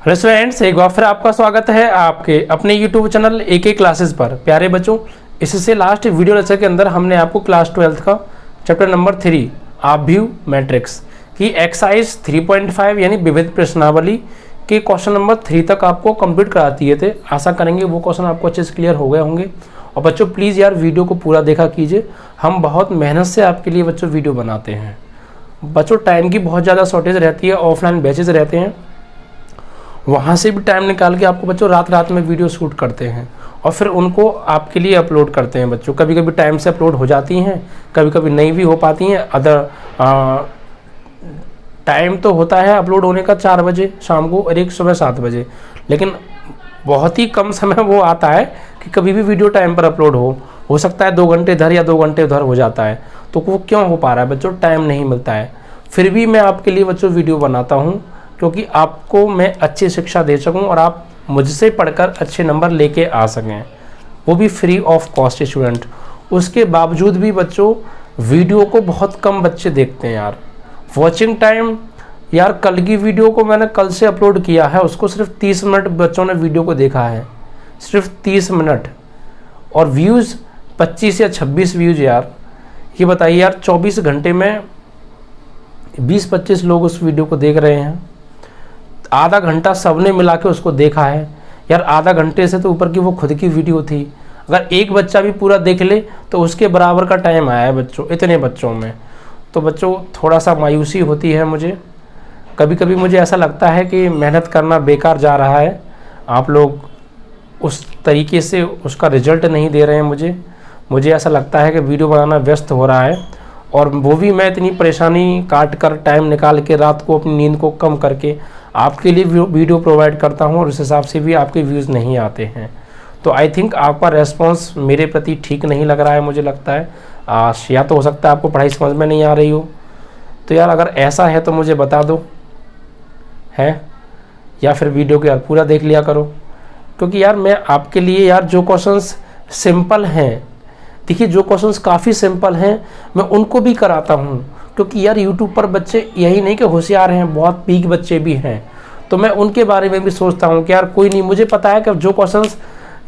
Hello students, एक बार फिर आपका स्वागत है आपके अपने यूट्यूब चैनल एके क्लासेस पर। प्यारे बच्चों, इससे लास्ट वीडियो लेक्चर के अंदर हमने आपको क्लास 12 का चैप्टर नंबर 3 ऑब्व्यू मैट्रिक्स की एक्सरसाइज 3.5 यानी विविध प्रश्नावली के क्वेश्चन नंबर 3 तक आपको कंप्लीट करा दिए थे। आशा करेंगे वो क्वेश्चन आपको अच्छे से क्लियर हो गए होंगे। और बच्चों प्लीज़ यार वीडियो को पूरा देखा कीजिए, हम बहुत मेहनत से आपके लिए बच्चों वीडियो बनाते हैं। बच्चों टाइम की बहुत ज़्यादा शॉर्टेज रहती है, ऑफलाइन बैचेज रहते हैं, वहाँ से भी टाइम निकाल के आपको बच्चों रात में वीडियो शूट करते हैं और फिर उनको आपके लिए अपलोड करते हैं। बच्चों कभी कभी टाइम से अपलोड हो जाती हैं, कभी कभी नहीं भी हो पाती हैं। टाइम तो होता है अपलोड होने का 4 बजे शाम को और एक सुबह 7 बजे, लेकिन बहुत ही कम समय वो आता है कि कभी भी वीडियो टाइम पर अपलोड हो सकता है 2 घंटे इधर या 2 घंटे उधर हो जाता है। तो वो क्यों हो पा रहा है बच्चों? टाइम नहीं मिलता है। फिर भी मैं आपके लिए बच्चों वीडियो बनाता हूँ क्योंकि आपको मैं अच्छी शिक्षा दे सकूं और आप मुझसे पढ़कर अच्छे नंबर लेके आ सकें, वो भी फ्री ऑफ कॉस्ट स्टूडेंट। उसके बावजूद भी बच्चों वीडियो को बहुत कम बच्चे देखते हैं यार। वॉचिंग टाइम यार, कल की वीडियो को मैंने कल से अपलोड किया है, उसको सिर्फ 30 मिनट बच्चों ने वीडियो को देखा है, सिर्फ 30 मिनट। और व्यूज़ 25 या 26 व्यूज़ यार। ये बताइए यार, 24 घंटे में 20-25 लोग उस वीडियो को देख रहे हैं। आधा घंटा सबने मिला के उसको देखा है यार। आधा घंटे से तो ऊपर की वो खुद की वीडियो थी। अगर एक बच्चा भी पूरा देख ले तो उसके बराबर का टाइम आया है बच्चों, इतने बच्चों में। तो बच्चों थोड़ा सा मायूसी होती है मुझे, कभी कभी मुझे ऐसा लगता है कि मेहनत करना बेकार जा रहा है, आप लोग उस तरीके से उसका रिजल्ट नहीं दे रहे हैं। मुझे ऐसा लगता है कि वीडियो बनाना व्यस्त हो रहा है, और वो भी मैं इतनी परेशानी काट कर टाइम निकाल के रात को अपनी नींद को कम करके आपके लिए वीडियो प्रोवाइड करता हूं, और उस हिसाब से भी आपके व्यूज़ नहीं आते हैं। तो आई थिंक आपका रेस्पॉन्स मेरे प्रति ठीक नहीं लग रहा है, मुझे लगता है। या तो हो सकता है आपको पढ़ाई समझ में नहीं आ रही हो। तो यार अगर ऐसा है तो मुझे बता दो है, या फिर वीडियो को यार पूरा देख लिया करो। क्योंकि यार मैं आपके लिए यार जो क्वेश्चंस सिंपल हैं, देखिए जो क्वेश्चंस काफ़ी सिंपल हैं मैं उनको भी कराता हूँ। क्योंकि यार यूट्यूब पर बच्चे यही नहीं कि होशियार हैं, बहुत पीक बच्चे भी हैं। तो मैं उनके बारे में भी सोचता हूँ कि यार कोई नहीं, मुझे पता है कि जो क्वेश्चंस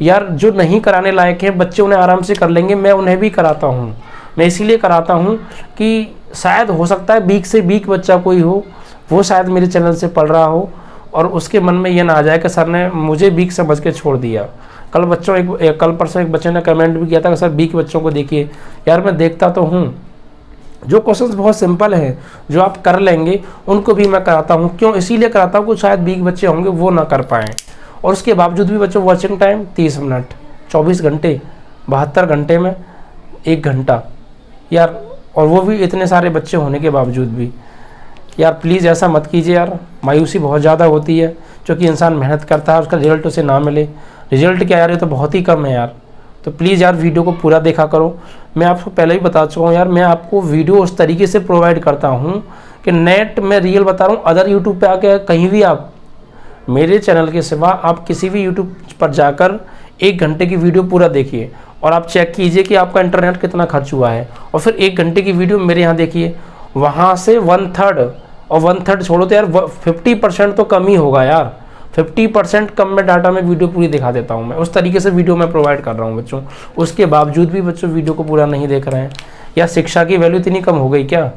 यार जो नहीं कराने लायक हैं बच्चे उन्हें आराम से कर लेंगे, मैं उन्हें भी कराता हूँ। मैं इसीलिए कराता हूँ कि शायद हो सकता है वीक से वीक बच्चा कोई हो, वो शायद मेरे चैनल से पढ़ रहा हो और उसके मन में ये ना आ जाए कि सर ने मुझे वीक समझ के छोड़ दिया। कल परसों एक बच्चे ने कमेंट भी किया था कि सर वीक बच्चों को देखिए। यार मैं देखता तो हूँ, जो क्वेश्चंस बहुत सिंपल हैं जो आप कर लेंगे उनको भी मैं कराता हूँ। क्यों? इसीलिए कराता हूँ कि शायद वीक बच्चे होंगे वो ना कर पाएँ। और उसके बावजूद भी बच्चों वॉचिंग टाइम 30 मिनट, 24 घंटे, 72 घंटे में 1 घंटा यार, और वो भी इतने सारे बच्चे होने के बावजूद भी। यार प्लीज़ ऐसा मत कीजिए यार, मायूसी बहुत ज़्यादा होती है। क्योंकि इंसान मेहनत करता है, उसका रिजल्ट उसे ना मिले, रिजल्ट क्या यार, ये तो बहुत ही कम है यार। तो प्लीज़ यार वीडियो को पूरा देखा करो। मैं आपको पहले ही बता चुका हूँ यार, मैं आपको वीडियो उस तरीके से प्रोवाइड करता हूँ कि नेट में रियल बता रहा हूँ। अदर यूट्यूब पे आके कहीं भी आप मेरे चैनल के सिवा आप किसी भी यूट्यूब पर जाकर 1 घंटे की वीडियो पूरा देखिए और आप चेक कीजिए कि आपका इंटरनेट कितना खर्च हुआ है, और फिर 1 घंटे की वीडियो मेरे यहाँ देखिए, वहाँ से 1/3 और 1/3 छोड़ो तो यार 50% तो कम ही होगा यार। 50% कम में डाटा में वीडियो पूरी दिखा देता हूँ मैं, उस तरीके से वीडियो मैं प्रोवाइड कर रहा हूँ बच्चों। उसके बावजूद भी बच्चों वीडियो को पूरा नहीं देख रहे हैं। या शिक्षा की वैल्यू इतनी कम हो गई क्या?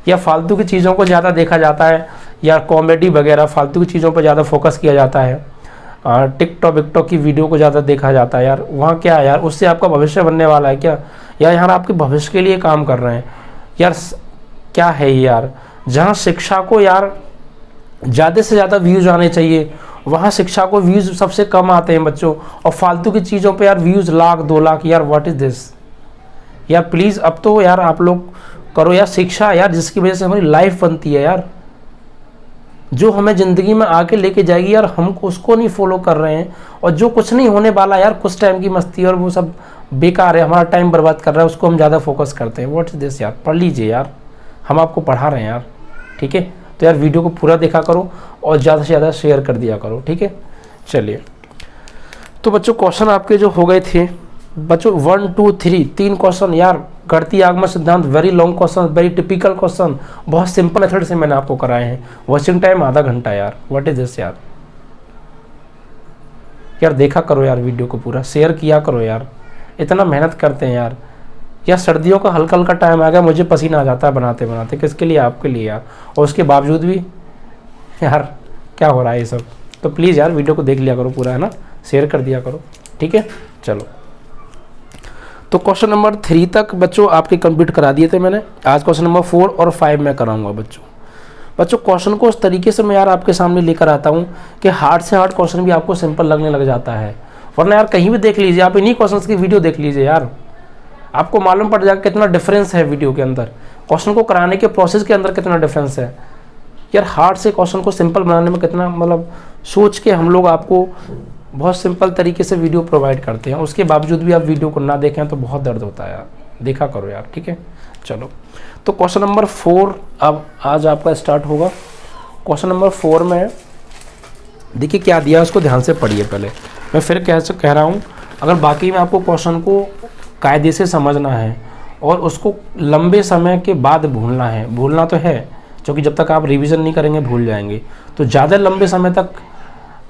या फालतू की चीज़ों को ज़्यादा देखा जाता है, या कॉमेडी वगैरह फालतू की चीज़ों पर ज़्यादा फोकस किया जाता है, टिकटॉक की वीडियो को ज़्यादा देखा जाता है यार। वहाँ क्या है यार, उससे आपका भविष्य बनने वाला है क्या? या यहाँ आपके भविष्य के लिए काम कर रहे हैं यार? क्या है यार, जहाँ शिक्षा को यार ज़्यादा से ज़्यादा व्यूज़ आने चाहिए वहाँ शिक्षा को व्यूज़ सबसे कम आते हैं बच्चों, और फालतू की चीज़ों पे यार व्यूज़ 1,00,000-2 लाख यार। व्हाट इज़ दिस यार? प्लीज़ अब तो यार आप लोग करो यार शिक्षा यार, जिसकी वजह से हमारी लाइफ बनती है यार, जो हमें ज़िंदगी में आके लेके जाएगी यार, हम उसको नहीं फॉलो कर रहे हैं। और जो कुछ नहीं होने वाला यार, कुछ टाइम की मस्ती और वो सब बेकार है, हमारा टाइम बर्बाद कर रहा है, उसको हम ज़्यादा फोकस करते हैं। व्हाट इज़ दिस यार? पढ़ लीजिए यार, हम आपको पढ़ा रहे हैं यार, ठीक है? तो यार वीडियो को पूरा देखा करो और ज़्यादा से ज़्यादा शेयर कर दिया करो, ठीक है? चलिए, तो बच्चों क्वेश्चन आपके जो हो गए थे बच्चों 1, 2, 3 क्वेश्चन यार गढ़ती आगमन सिद्धांत, very long question, very typical question, बहुत सिंपल मेथड से मैंने आपको कराए हैं। वॉचिंग टाइम आधा घंटा यार, व्हाट इज दिस यार। यार देखा करो यार वीडियो को पूरा, शेयर किया करो यार, इतना मेहनत करते हैं यार। यार सर्दियों का हल्का हल्का टाइम आ गया, मुझे पसीना आ जाता है बनाते बनाते, किसके लिए, आपके लिए यार। और उसके बावजूद भी यार क्या हो रहा है ये सब। तो प्लीज़ यार वीडियो को देख लिया करो पूरा, है ना, शेयर कर दिया करो, ठीक है। चलो तो क्वेश्चन नंबर 3 तक बच्चों आपके कंप्लीट करा दिए थे मैंने। आज क्वेश्चन नंबर 4 और 5 में कराऊंगा बच्चों क्वेश्चन को उस तरीके से मैं यार आपके सामने लेकर आता हूँ कि हार्ड से हार्ड क्वेश्चन भी आपको सिंपल लगने लग जाता है। वरना यार कहीं भी देख लीजिए, आप इन्हीं क्वेश्चंस की वीडियो देख लीजिए यार, आपको मालूम पड़ जाएगा कितना डिफरेंस है वीडियो के अंदर, क्वेश्चन को कराने के प्रोसेस के अंदर कितना डिफरेंस है। यार हार्ड से क्वेश्चन को सिंपल बनाने में कितना मतलब सोच के हम लोग आपको बहुत सिंपल तरीके से वीडियो प्रोवाइड करते हैं, उसके बावजूद भी आप वीडियो को ना देखें तो बहुत दर्द होता है यार, देखा करो यार, ठीक है। चलो तो क्वेश्चन नंबर 4 अब आज आपका स्टार्ट होगा। क्वेश्चन नंबर 4 में देखिए क्या दिया, उसको ध्यान से पढ़िए पहले। मैं फिर कह रहा हूँ, अगर बाकी में आपको क्वेश्चन को कायदे से समझना है और उसको लंबे समय के बाद भूलना तो है, क्योंकि जब तक आप रिवीजन नहीं करेंगे भूल जाएंगे। तो ज़्यादा लंबे समय तक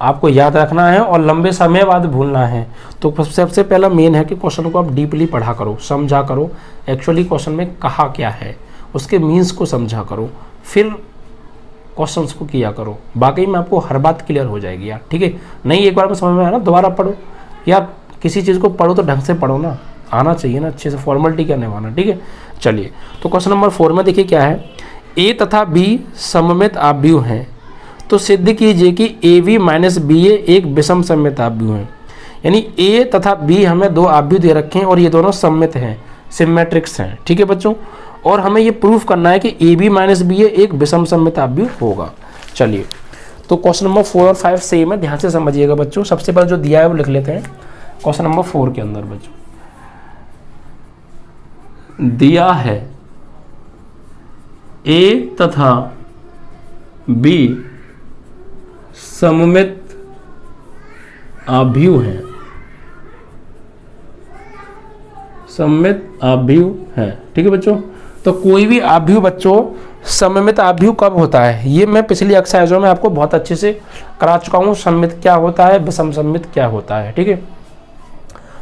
आपको याद रखना है और लंबे समय बाद भूलना है। तो सबसे पहला मेन है कि क्वेश्चन को आप डीपली पढ़ा करो, समझा करो, एक्चुअली क्वेश्चन में कहा क्या है, उसके मीन्स को समझा करो, फिर क्वेश्चंस को किया करो। बाकी में आपको हर बात क्लियर हो जाएगी यार, ठीक है। नहीं एक बार में समझ में आया ना, दोबारा पढ़ो यार, किसी चीज़ को पढ़ो तो ढंग से पढ़ो ना, आना चाहिए ना अच्छे से, फॉर्मेलिटी क्या निभाना, ठीक है। चलिए तो क्वेश्चन नंबर 4 में देखिए क्या है, ए तथा बी सममित आव्यूह हैं, तो सिद्ध कीजिए कि ए वी माइनस बी ए एक विषम सममित आव्यूह है। यानी ए तथा बी हमें दो आव्यूह दे रखे हैं और ये दोनों सममित हैं, सिमेट्रिक्स हैं, ठीक है बच्चों। और हमें ये प्रूफ करना है कि ए बी माइनस बी ए एक विषम सममित आव्यूह होगा। चलिए तो क्वेश्चन नंबर 4 और 5 सेम है, ध्यान से समझिएगा बच्चों। सबसे पहले जो दिया है वो लिख लेते हैं। क्वेश्चन नंबर 4 के अंदर बच्चों दिया है ए तथा बी सममित आव्यूह है, सममित आव्यूह है, ठीक है बच्चों। तो कोई भी आव्यूह बच्चों सममित आव्यूह कब होता है, ये मैं पिछली एक्सरसाइजों में आपको बहुत अच्छे से करा चुका हूँ। सममित क्या होता है, विषम सममित क्या होता है, ठीक है।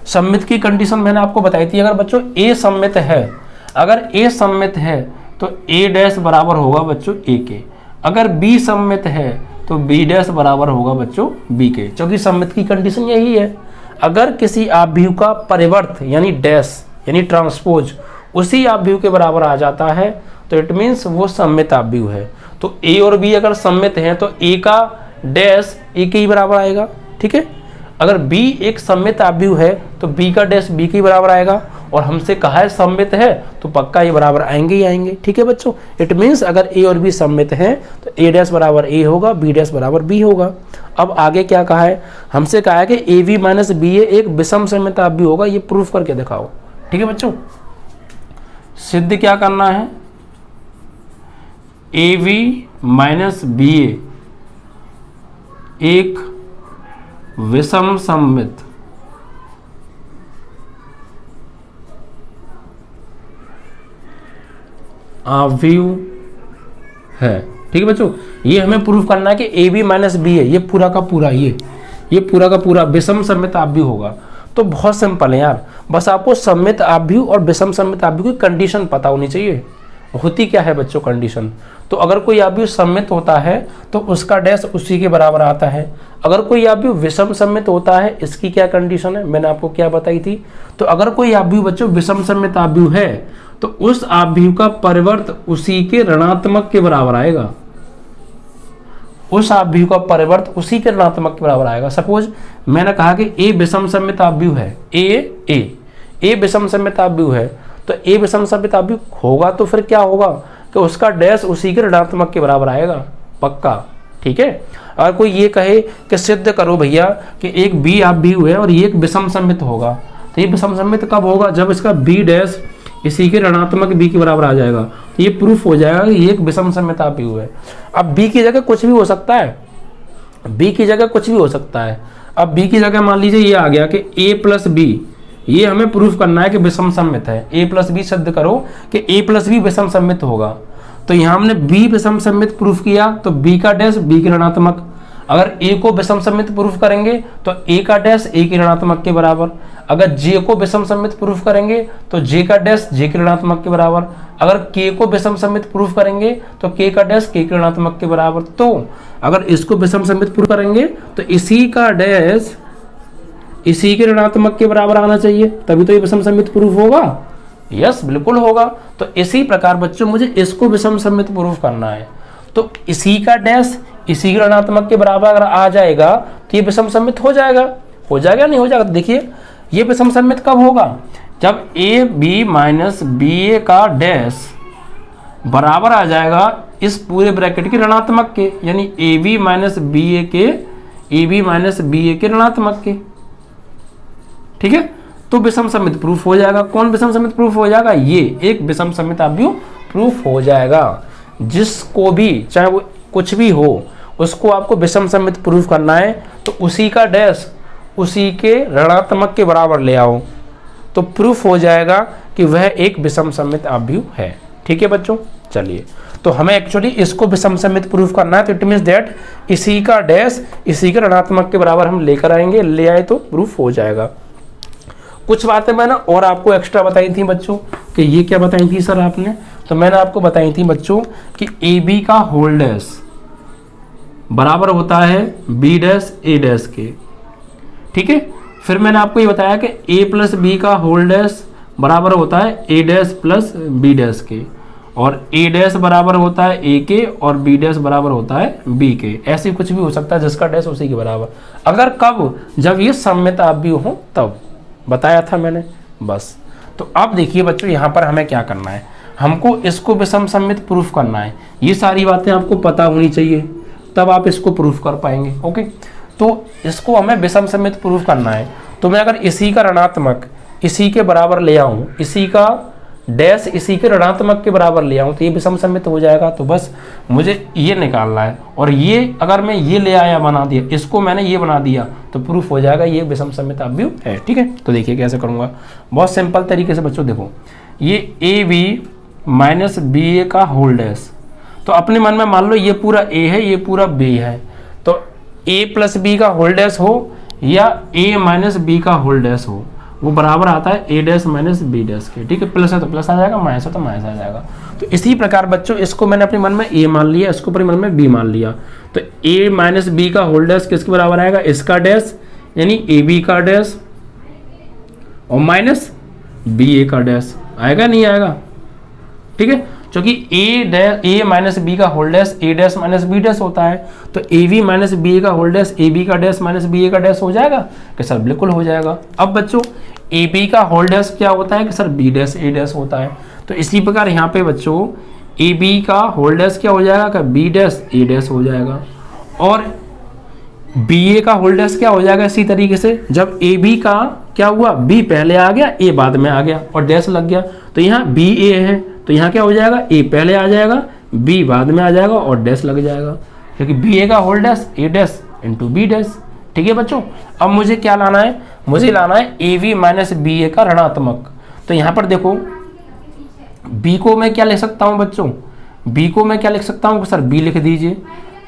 सममित की कंडीशन मैंने आपको बताई थी, अगर बच्चों ए सममित है, अगर ए सममित है तो ए डैश बराबर होगा बच्चों ए के, अगर बी सममित है तो बी डैश बराबर होगा बच्चों बी के, क्योंकि सममित की कंडीशन यही है। अगर किसी आव्यूह का परिवर्त यानी डैश यानी ट्रांसपोज उसी आव्यूह के बराबर आ जाता है तो इट मीन्स वो सममित आव्यूह है। तो ए और बी अगर सममित हैं तो ए का डैश ए के ही बराबर आएगा, ठीक है। अगर बी एक सममित आव्यूह है तो बी का डैश बी के बराबर आएगा, और हमसे कहा है सममित है तो पक्का ये बराबर आएंगे ही आएंगे, ठीक है बच्चों। इट मीन्स अगर ए और बी सममित हैं तो ए डैश बराबर ए होगा, बी डैश बराबर बी होगा। अब आगे क्या कहा है, हमसे कहा है कि ए वी माइनस बी ए एक विषम सममित आव्यूह होगा, ये प्रूफ करके दिखाओ, ठीक है बच्चों। सिद्ध क्या करना है, ए वी माइनस बी ए एक विषम सममित आव्यूह है, ठीक है बच्चों। ये हमें प्रूफ करना है कि ए बी माइनस बी है, ये पूरा का पूरा ये पूरा का पूरा विषम सममित आव्यूह होगा। तो बहुत सिंपल है यार, बस आपको सममित आव्यूह और विषम सममित आव्यूह की कंडीशन पता होनी चाहिए। होती क्या है बच्चों कंडीशन, तो अगर कोई आव्यूह सममित होता है तो उसका डैश उसी के बराबर आता है। अगर कोई आव्यूह विषम सममित होता है, इसकी क्या कंडीशन है मैंने आपको क्या बताई थी। तो अगर कोई आव्यूह बच्चों विषम सममित आव्यूह है तो उस आव्यूह का परिवर्त उसी के ऋणात्मक के बराबर आएगा, उस आव्यूह का परिवर्त उसी के ऋणात्मक के बराबर आएगा। सपोज मैंने कहा कि ए विषम सममित आव्यूह है, ए विषम सममित आव्यूह है, तो ए विषम सममित आव्यूह होगा तो फिर क्या होगा कि उसका डैश उसी के ऋणात्मक के बराबर आएगा, पक्का, ठीक है। अगर कोई ये कहे कि सिद्ध करो भैया कि एक बी आव्यूह है और ये एक विषम सममित होगा, तो ये विषम सममित कब होगा, जब इसका बी डैश इसी के ऋणात्मक बी के बराबर आ जाएगा, तो ये प्रूफ हो जाएगा कि ये एक विषम सममित आव्यूह है। अब बी की जगह कुछ भी हो सकता है, बी की जगह कुछ भी हो सकता है। अब बी की जगह मान लीजिए ये आ गया कि ए प्लस बी ये हमें प्रूफ करना है कि विषम सममित है। a प्लस बी सिद्ध करो कि a प्लस बी विषम सममित होगा। तो यहाँ हमने b विषम सममित प्रूफ किया तो b का डैश b के ऋणात्मक। अगर a को विषम सममित प्रूफ करेंगे तो a का डैश a के ऋणात्मक के बराबर। अगर j को विषम सममित प्रूफ करेंगे तो j का डैश j के ऋणात्मक के बराबर। अगर k को विषम सममित प्रूफ करेंगे तो k का डैश k के ऋणात्मक के बराबर। तो अगर इसको विषम सममित प्रूफ करेंगे तो इसी का डैश इसी के ऋणात्मक के बराबर आना चाहिए, तभी तो ये विषम सममित प्रूफ होगा। यस, बिल्कुल होगा। तो इसी प्रकार बच्चों मुझे इसको विषम सममित प्रूफ करना है, तो इसी का डैश इसी के ऋणात्मक के बराबर अगर आ जाएगा तो ये विषम सममित हो जाएगा। नहीं हो जाएगा? तो देखिए ये विषम सममित कब होगा, जब ए बी माइनस बी ए का डैश बराबर आ जाएगा इस पूरे ब्रैकेट के ऋणात्मक के, यानी ए बी माइनस बी ए के ऋणात्मक के। ठीक है, तो विषम सममित प्रूफ हो जाएगा। कौन विषम सममित प्रूफ हो जाएगा? ये एक विषम सममित अवयव प्रूफ हो जाएगा। जिसको भी चाहे वो कुछ भी हो उसको आपको विषम सममित प्रूफ करना है तो उसी का डैश उसी के ऋणात्मक के बराबर ले आओ तो प्रूफ हो जाएगा कि वह एक विषम सममित अवयव है। ठीक है बच्चों, चलिए तो हमें एक्चुअली इसको विषम सममित प्रूफ करना है, तो इट मीन्स दैट इसी का डैश इसी के ऋणात्मक के बराबर हम लेकर आएंगे, ले आए तो प्रूफ हो जाएगा। कुछ बातें मैंने और आपको एक्स्ट्रा बताई थी बच्चों कि ये क्या बताई थी सर आपने, तो मैंने आपको बताई थी बच्चों कि ए बी का होल डैश बराबर होता है बी डैश ए डैश के। ठीक है, फिर मैंने आपको ये बताया कि ए प्लस बी का होल डैश बराबर होता है ए डैश प्लस बी डैश के, और ए डैश बराबर होता है ए के और बी डैश बराबर होता है बी के। ऐसे कुछ भी हो सकता है जिसका डैश उसी के बराबर, अगर कब, जब ये सममित अवयव हो तब बताया था मैंने। बस, तो अब देखिए बच्चों यहाँ पर हमें क्या करना है, हमको इसको विषम सममित प्रूफ करना है। ये सारी बातें आपको पता होनी चाहिए तब आप इसको प्रूफ कर पाएंगे। ओके, तो इसको हमें विषम सममित प्रूफ करना है। तो मैं अगर इसी का ऋणात्मक इसी के बराबर ले आऊँ, इसी का डैश इसी के ऋणात्मक के बराबर ले आऊँ तो ये विषम सममित हो जाएगा। तो बस मुझे ये निकालना है, और ये अगर मैं ये ले आया बना दिया, इसको मैंने ये बना दिया तो प्रूफ हो जाएगा ये विषम सममित अवयव है। ठीक है, तो देखिए कैसे करूँगा, बहुत सिंपल तरीके से बच्चों। देखो ये ए बी माइनस बी ए का होल डैश, तो अपने मन में मान लो ये पूरा ए है ये पूरा बी है, तो ए प्लस बी का होल डैश हो या ए माइनस बी का होल डैश हो वो बराबर आता है ए डैश माइनस बी डैश के। ठीक है, प्लस है तो प्लस आ जाएगा, माइनस है तो माइनस आ जाएगा। तो इसी प्रकार बच्चों इसको मैंने अपने मन में ए मान लिया, इसको अपने मन में बी मान लिया, तो ए माइनस बी का होल डैश किसके बराबर आएगा, इसका डैश यानी ए बी का डैश और माइनस बी ए का डैश आएगा, नहीं आएगा? ठीक है, क्योंकि ए माइनस बी का whole dash A dash minus B dash होता है, तो ए बी माइनस बी ए का होल डैश ए बी का डैश माइनस बी ए का डैश हो जाएगा कि सर बिल्कुल हो जाएगा। अब बच्चों ए बी का होल डैश क्या होता है कि sir B dash A dash होता है, तो इसी प्रकार यहाँ पे बच्चों ए बी का होल डैश क्या हो जाएगा कि बी डैश ए डैश हो जाएगा, और बी ए का होल डैश क्या हो जाएगा इसी तरीके से, जब ए बी का क्या हुआ, बी पहले आ गया ए बाद में आ गया और डैश लग गया, तो यहाँ बी ए है तो यहाँ क्या हो जाएगा, ए पहले आ जाएगा बी बाद में आ जाएगा और डैश लग जाएगा, क्योंकि बी ए का whole dash A dash into B dash. ठीक है बच्चों, अब मुझे क्या लाना है, मुझे लाना है ए बी माइनस बी ए का ऋणात्मक। तो यहाँ पर देखो बी को मैं क्या लिख सकता हूँ बच्चों, बी को मैं क्या लिख सकता हूँ सर बी लिख दीजिए,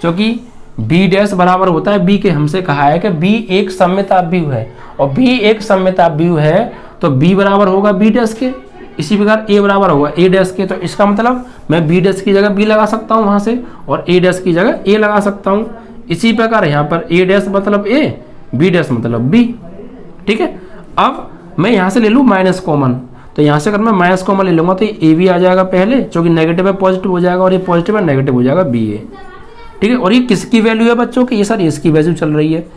क्योंकि बी डैश बराबर होता है बी के, हमसे कहा है कि बी एक सममित अवयव है, और बी एक सममित अवयव है तो बी बराबर होगा बी डैश के, इसी प्रकार ए बराबर होगा ए डैश के। तो इसका मतलब मैं बी डैश की जगह बी लगा सकता हूँ वहाँ से, और ए डैश की जगह ए लगा सकता हूँ। इसी प्रकार यहाँ पर ए डैश मतलब ए, बी डैश मतलब बी। ठीक है, अब मैं यहाँ से ले लूँ माइनस कॉमन, तो यहाँ से अगर मैं माइनस कॉमन ले लूँगा तो ए बी आ जाएगा पहले, क्योंकि नेगेटिव है पॉजिटिव हो जाएगा, और ये पॉजिटिव है नेगेटिव हो जाएगा बी ए। ठीक है, और ये किसकी वैल्यू है बच्चों की, ये सर इसकी वैल्यू चल रही है,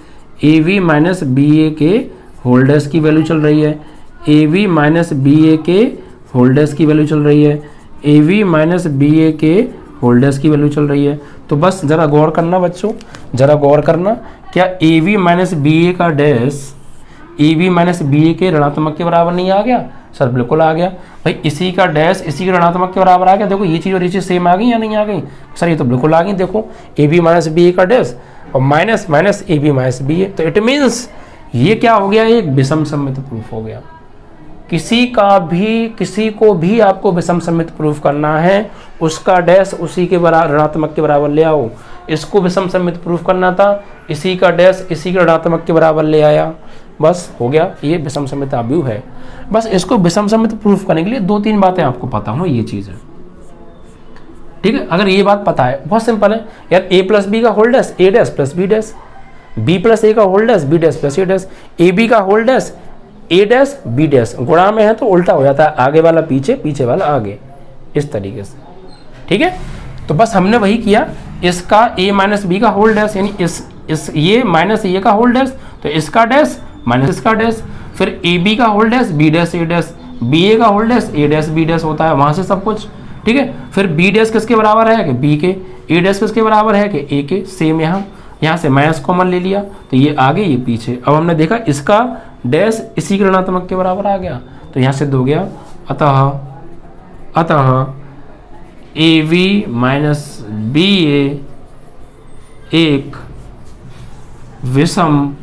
ए बी माइनस बी ए के होल डैश की वैल्यू चल रही है, ए बी माइनस बी ए के होल डैश की वैल्यू चल रही है, ए बी माइनस बी ए के होल डैश की वैल्यू चल रही है। तो बस जरा गौर करना बच्चों, जरा गौर करना, क्या A B minus B A का dash A B minus B A के ऋणात्मक के बराबर नहीं आ गया? सर बिल्कुल आ गया भाई, इसी का डैश इसी के ऋणात्मक के बराबर आ गया। देखो ये चीज़ और ये चीज़ सेम आ गई या नहीं आ गई? सर ये तो बिल्कुल आ गई। देखो A B minus B A का डैश और minus minus A B minus B A, तो इट मीन्स ये क्या हो गया, एक विषम सममित प्रूफ हो गया। किसी को भी आपको विषम समित प्रूफ करना है, उसका डैश उसी के बराबर, ऋणात्मक के बराबर ले आओ। इसको विषम समित प्रूफ करना था, इसी का डैश इसी के ऋणात्मक के बराबर ले आया, बस हो गया, ये विषम समित आव्यूह है। बस इसको विषम समित प्रूफ करने के लिए 2-3 बातें आपको पता हो, ये चीज़ है, ठीक है। अगर ये बात पता है, बहुत सिंपल है यार, a प्लस बी का whole dash a dash plus b dash, b plus a का whole dash b dash plus a dash, a b का whole dash a dash b dash. गुणा में है तो उल्टा हो जाता है, आगे वाला पीछे, पीछे वाला आगे, इस तरीके से, ठीक है। तो बस हमने वही किया, इसका a माइनस बी का होल डैश, यानी इस ये माइनस ये का होल डैश, तो इसका डैश माइनस इसका डैश, फिर ए बी का whole dash B dash A dash, B A का whole dash A dash B dash होता है, वहां से सब कुछ, ठीक है। फिर बी डैश किसके बराबर है कि बी के, ए डैश किसके बराबर है कि ए के, सेम यहाँ से माइनस कॉमन ले लिया, तो ये आगे ये पीछे। अब हमने देखा इसका डैश इसी के ऋणात्मक के बराबर आ गया, तो यहाँ से दो गया, अतः ए बी माइनस बी ए एक विषम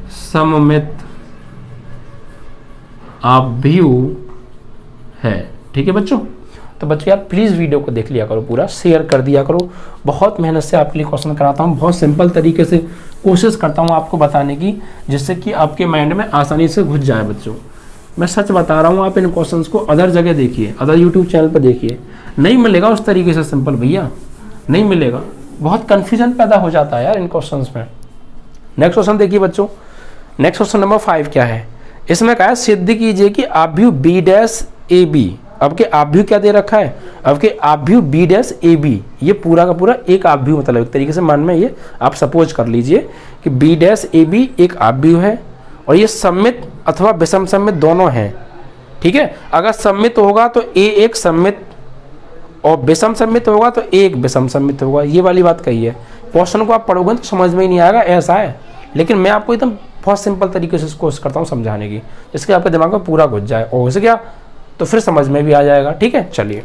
सममित आव्यूह है, ठीक है बच्चों। तो बच्चों यार प्लीज़ वीडियो को देख लिया करो, पूरा शेयर कर दिया करो। बहुत मेहनत से आपके लिए क्वेश्चन कराता हूँ, बहुत सिंपल तरीके से कोशिश करता हूँ आपको बताने की, जिससे कि आपके माइंड में आसानी से घुस जाए। बच्चों मैं सच बता रहा हूँ, आप इन क्वेश्चंस को अदर जगह देखिए, अदर यूट्यूब चैनल पर देखिए, नहीं मिलेगा उस तरीके से सिंपल, भैया नहीं मिलेगा, बहुत कन्फ्यूजन पैदा हो जाता है यार इन क्वेश्चंस में। नेक्स्ट क्वेश्चन देखिए बच्चों, नेक्स्ट क्वेश्चन नंबर 5 क्या है, इसमें कहा है सिद्ध कीजिए कि आव्यूह बी डैश ए बी, अब के आव्यूह क्या दे रखा है, अब के आव्यूह बी डैश ए बी, ये पूरा का पूरा एक आव्यूह, मतलब एक तरीके से मन में ये आप सपोज कर लीजिए कि बी डैश ए बी एक आव्यूह है, और ये सममित अथवा विषम सममित दोनों हैं, ठीक है। अगर सममित होगा तो ए एक सममित, और विषम सममित होगा तो ए एक विषम सममित होगा, ये वाली बात कही है। क्वेश्चन को आप पढ़ोगे तो समझ में ही नहीं आएगा, ऐसा है, लेकिन मैं आपको एकदम बहुत सिंपल तरीके से कोशिश करता हूँ समझाने की, जिसके आपके दिमाग में पूरा घुस जाए, और हो सके तो फिर समझ में भी आ जाएगा, ठीक है। चलिए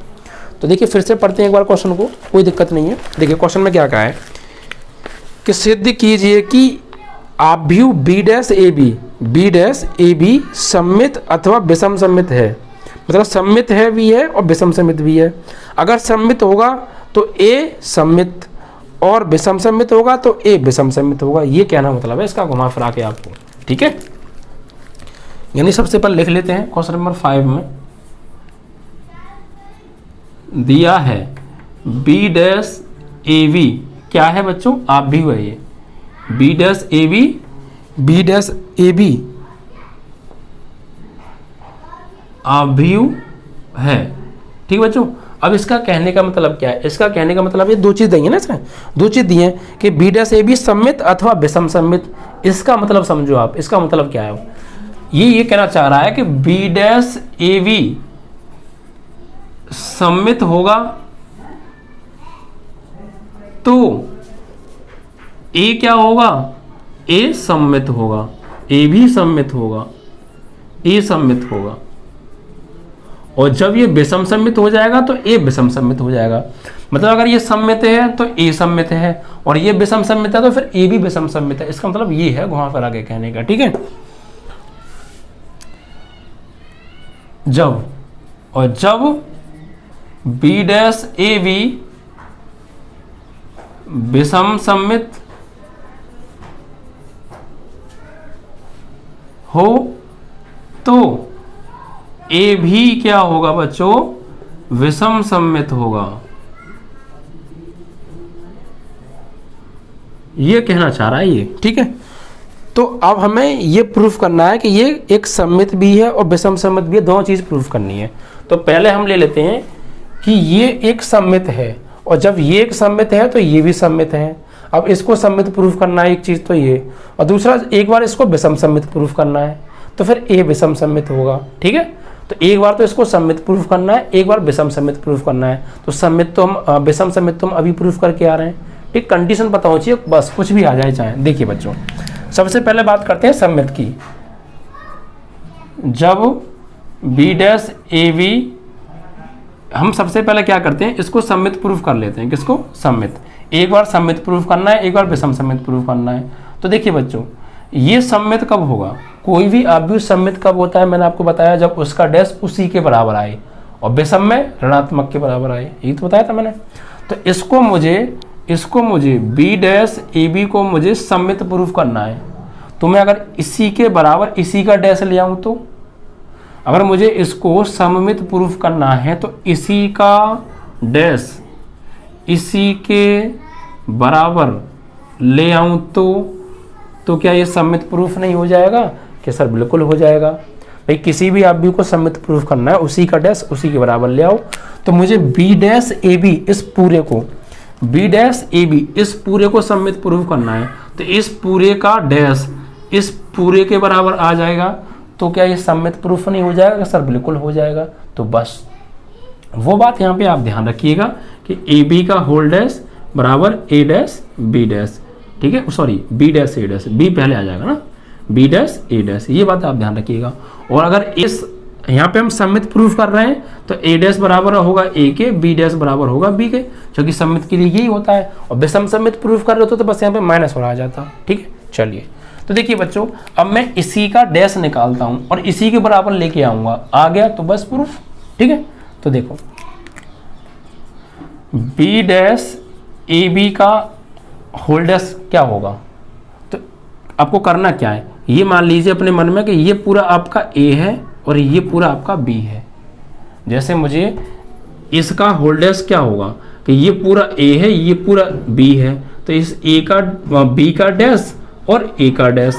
तो देखिए फिर से पढ़ते हैं एक बार क्वेश्चन को, कोई दिक्कत नहीं है। देखिए क्वेश्चन में क्या कहा है कि सिद्ध कीजिए कि आव्यूह बी डैश ए बी सममित अथवा विषम सममित है, मतलब सममित है भी है और विषम सममित भी है। अगर सममित होगा तो ए सममित, और विषम सममित होगा तो ए विषम सममित होगा, ये कहना मतलब है इसका घुमा फिरा के आपको, ठीक है। यानी सबसे पहले लिख लेते हैं, क्वेश्चन नंबर 5 में दिया है बी डैश ए बी, क्या है बच्चों, आव्यूह है ये, बी डैश ए बी आव्यूह है, ठीक बच्चों। अब इसका कहने का मतलब क्या है, इसका कहने का मतलब ये दो चीज देंगे ना इसमें, दो चीज दी है कि बी डैश ए बी सममित अथवा विषम सममित। इसका मतलब समझो आप, इसका मतलब क्या है, ये कहना चाह रहा है कि बी डैश ए बी सममित होगा तो ए क्या होगा, ए सममित होगा, ए भी सममित होगा, ए सममित होगा, और जब ये विषम सममित हो जाएगा तो ए विषम सममित हो जाएगा। मतलब अगर ये सममित है तो ए सममित है, और ये विषम सममित है तो फिर ए भी विषम सममित है। इसका मतलब ये है घुमा फिरा के कहने का, ठीक है। जब बी डैश ए बी विषम सममित हो तो ए भी क्या होगा बच्चों, विषम सममित होगा, ये कहना चाह रहा है ये, ठीक है। तो अब हमें ये प्रूफ करना है कि ये एक सममित भी है और विषम सममित भी है, दोनों चीज प्रूफ करनी है। तो पहले हम ले लेते हैं कि ये एक सममित है, और जब ये एक सममित है तो ये भी सममित है। अब इसको सममित प्रूफ करना है एक चीज तो ये, और दूसरा एक बार इसको विषम सममित प्रूफ करना है, तो फिर ए विषम सममित होगा, ठीक है। तो एक बार तो इसको सममित प्रूफ करना है, एक बार विषम सममित प्रूफ करना है। तो सममित तो हम, विषम सममित तो हम अभी प्रूफ करके आ रहे हैं, ठीक। कंडीशन पता होनी चाहिए, बस कुछ भी आ जाए चाहे। देखिए बच्चों सबसे पहले बात करते हैं सममित की। जब बी डैश ए बी, हम सबसे पहले क्या करते हैं, इसको सममित प्रूफ कर लेते हैं। किसको, सममित। एक बार सममित प्रूफ करना है, एक बार विषम सममित प्रूफ करना है। तो देखिए बच्चों, ये सम्मित कब होगा, कोई भी अवयव सम्मित कब होता है, मैंने आपको बताया जब उसका डैश उसी के बराबर आए और विषम्य ऋणात्मक के बराबर आए, यही तो बताया था मैंने। तो इसको मुझे बी डैश ए बी को मुझे सम्मित प्रूफ करना है। तो मैं अगर इसी के बराबर इसी का डैश ले आऊं, तो अगर मुझे इसको सममित प्रूफ करना है तो इसी का डैश इसी के बराबर ले आऊं तो क्या ये सम्मित प्रूफ नहीं हो जाएगा? कि सर बिल्कुल हो जाएगा। भाई किसी भी अवयव को सम्मित प्रूफ करना है, उसी का डैश उसी के बराबर ले आओ। तो मुझे बी डैश ए बी इस पूरे को बी डैश ए बी इस पूरे को सम्मित प्रूफ करना है, तो इस पूरे का डैश इस पूरे के बराबर आ जाएगा। तो क्या ये सम्मित प्रूफ नहीं हो जाएगा? सर बिल्कुल हो जाएगा। तो बस वो बात यहाँ पे आप ध्यान रखिएगा कि ए बी का होल डैश बराबर ए डैश बी डैश, ठीक है, sorry B dash A dash, B पहले आ जाएगा ना, बी डैश ए डैश, ये बात आप ध्यान रखिएगा। और अगर इस यहाँ पे हम सम्मित प्रूफ कर रहे हैं तो ए डैश बराबर होगा ए के, बी डैश बराबर होगा बी के, क्योंकि सम्मित के लिए यही होता है। और विषम सम्मित प्रूफ कर रहे होते तो बस यहाँ पे माइनस हो रहा जाता। ठीक है, चलिए तो देखिए बच्चों, अब मैं इसी का डैश निकालता हूं और इसी के बराबर लेके आऊंगा, आ गया तो बस प्रूफ। ठीक है, तो देखो बी डैश ए बी का होल डैश क्या होगा, तो आपको करना क्या है, ये मान लीजिए अपने मन में कि ये पूरा आपका ए है और ये पूरा आपका बी है। जैसे मुझे इसका होल डैश क्या होगा कि ये पूरा ए है ये पूरा बी है, तो इस ए का बी का डैश और ए का डैश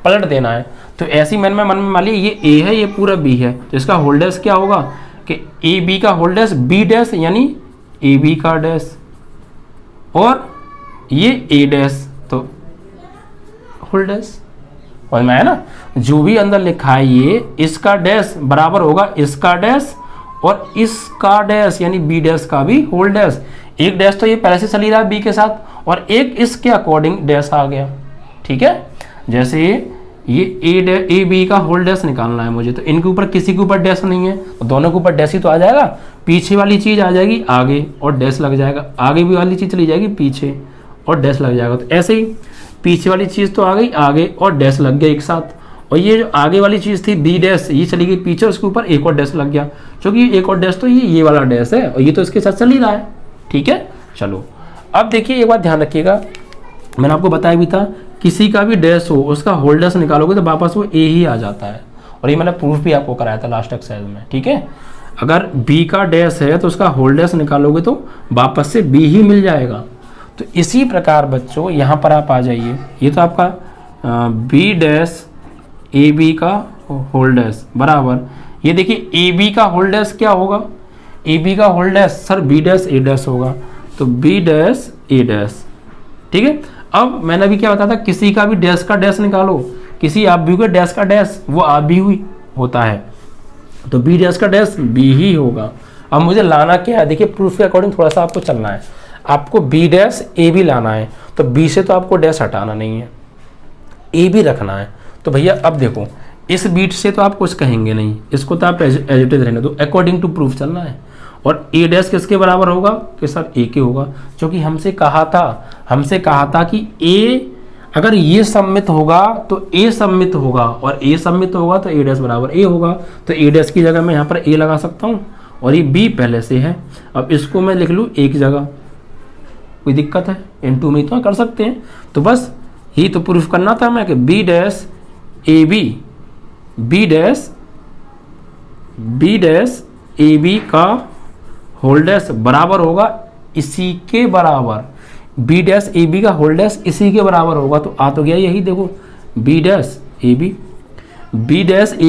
पलट देना है। तो ऐसी मन में मान लीजिए ये ए है ये पूरा बी है, तो इसका होल डैश क्या होगा कि ए बी का होल डैश बी डैश यानी ए बी का डैश और ये ए डैश, तो होल डैश समझ में आया ना। जो भी अंदर लिखा है ये इसका डैश बराबर होगा इसका डैश और इसका डैश यानी बी डैश का भी होल डैश। एक डैश तो ये पहले से चली रहा है बी के साथ और एक इसके अकॉर्डिंग डैश आ गया। ठीक है, जैसे ये ए बी का होल डैश निकालना है मुझे, तो इनके ऊपर किसी के ऊपर डैश नहीं है तो दोनों के ऊपर डैश ही तो आ जाएगा। पीछे वाली चीज आ जाएगी आगे और डैश लग जाएगा, आगे भी वाली चीज चली जाएगी पीछे और डैश लग जाएगा। तो ऐसे ही पीछे वाली चीज तो आ गई आगे और डैश लग गया एक साथ, और ये जो आगे वाली चीज थी बी डैश ये चली गई पीछे, उसके ऊपर एक और डैश लग गया, क्योंकि एक और डैश तो ये वाला डैश है और ये तो इसके साथ चल ही रहा है। ठीक है, चलो अब देखिए एक बात ध्यान रखिएगा, मैंने आपको बताया भी था किसी का भी डैश हो उसका होल डैश निकालोगे तो वापस वो ए ही आ जाता है, और ये मैंने प्रूफ भी आपको कराया था लास्ट एक्सरसाइज में। ठीक है, अगर बी का डैश है तो उसका होल डैश निकालोगे तो वापस से बी ही मिल जाएगा। तो इसी प्रकार बच्चों यहाँ पर आप आ जाइए, ये तो आपका बी डैश ए बी का होल डैश बराबर, ये देखिए ए बी का होल डैश क्या होगा, ए बी का whole dash sir B dash A dash होगा, तो बी डैश ए डैश। ठीक है, अब मैंने अभी क्या बताया था किसी का भी डैश का डैश निकालो, किसी अवयव के डैश का डैश वो अवयव ही होता है, तो बी डैश का डैश बी ही होगा। अब मुझे लाना क्या है, देखिए प्रूफ के अकॉर्डिंग थोड़ा सा आपको चलना है, आपको बी डैश ए बी लाना है, तो बी से तो आपको डैश हटाना नहीं है, ए बी रखना है। तो भैया अब देखो इस बीट से तो आप कुछ कहेंगे नहीं, इसको तो आप एज इट इज रहने दो, अकॉर्डिंग टू प्रूफ चलना है। और ए डैश किसके बराबर होगा कि सर ए के होगा, क्योंकि हमसे कहा था कि ए अगर ये सम्मित होगा तो ए सम्मित होगा और ए सम्मित होगा तो ए डैश बराबर ए होगा। तो ए डैश की जगह मैं यहाँ पर ए लगा सकता हूँ और ये बी पहले से है, अब इसको मैं लिख लूँ एक जगह, कोई दिक्कत है, N2 में तो कर सकते हैं। तो बस ही तो प्रूफ करना था मैं कि B dash A B dash A B का होल डैश बराबर होगा इसी के बराबर, बी डैश ए बी का होल डैश इसी के बराबर होगा। तो आ तो गया यही, देखो बी डैश ए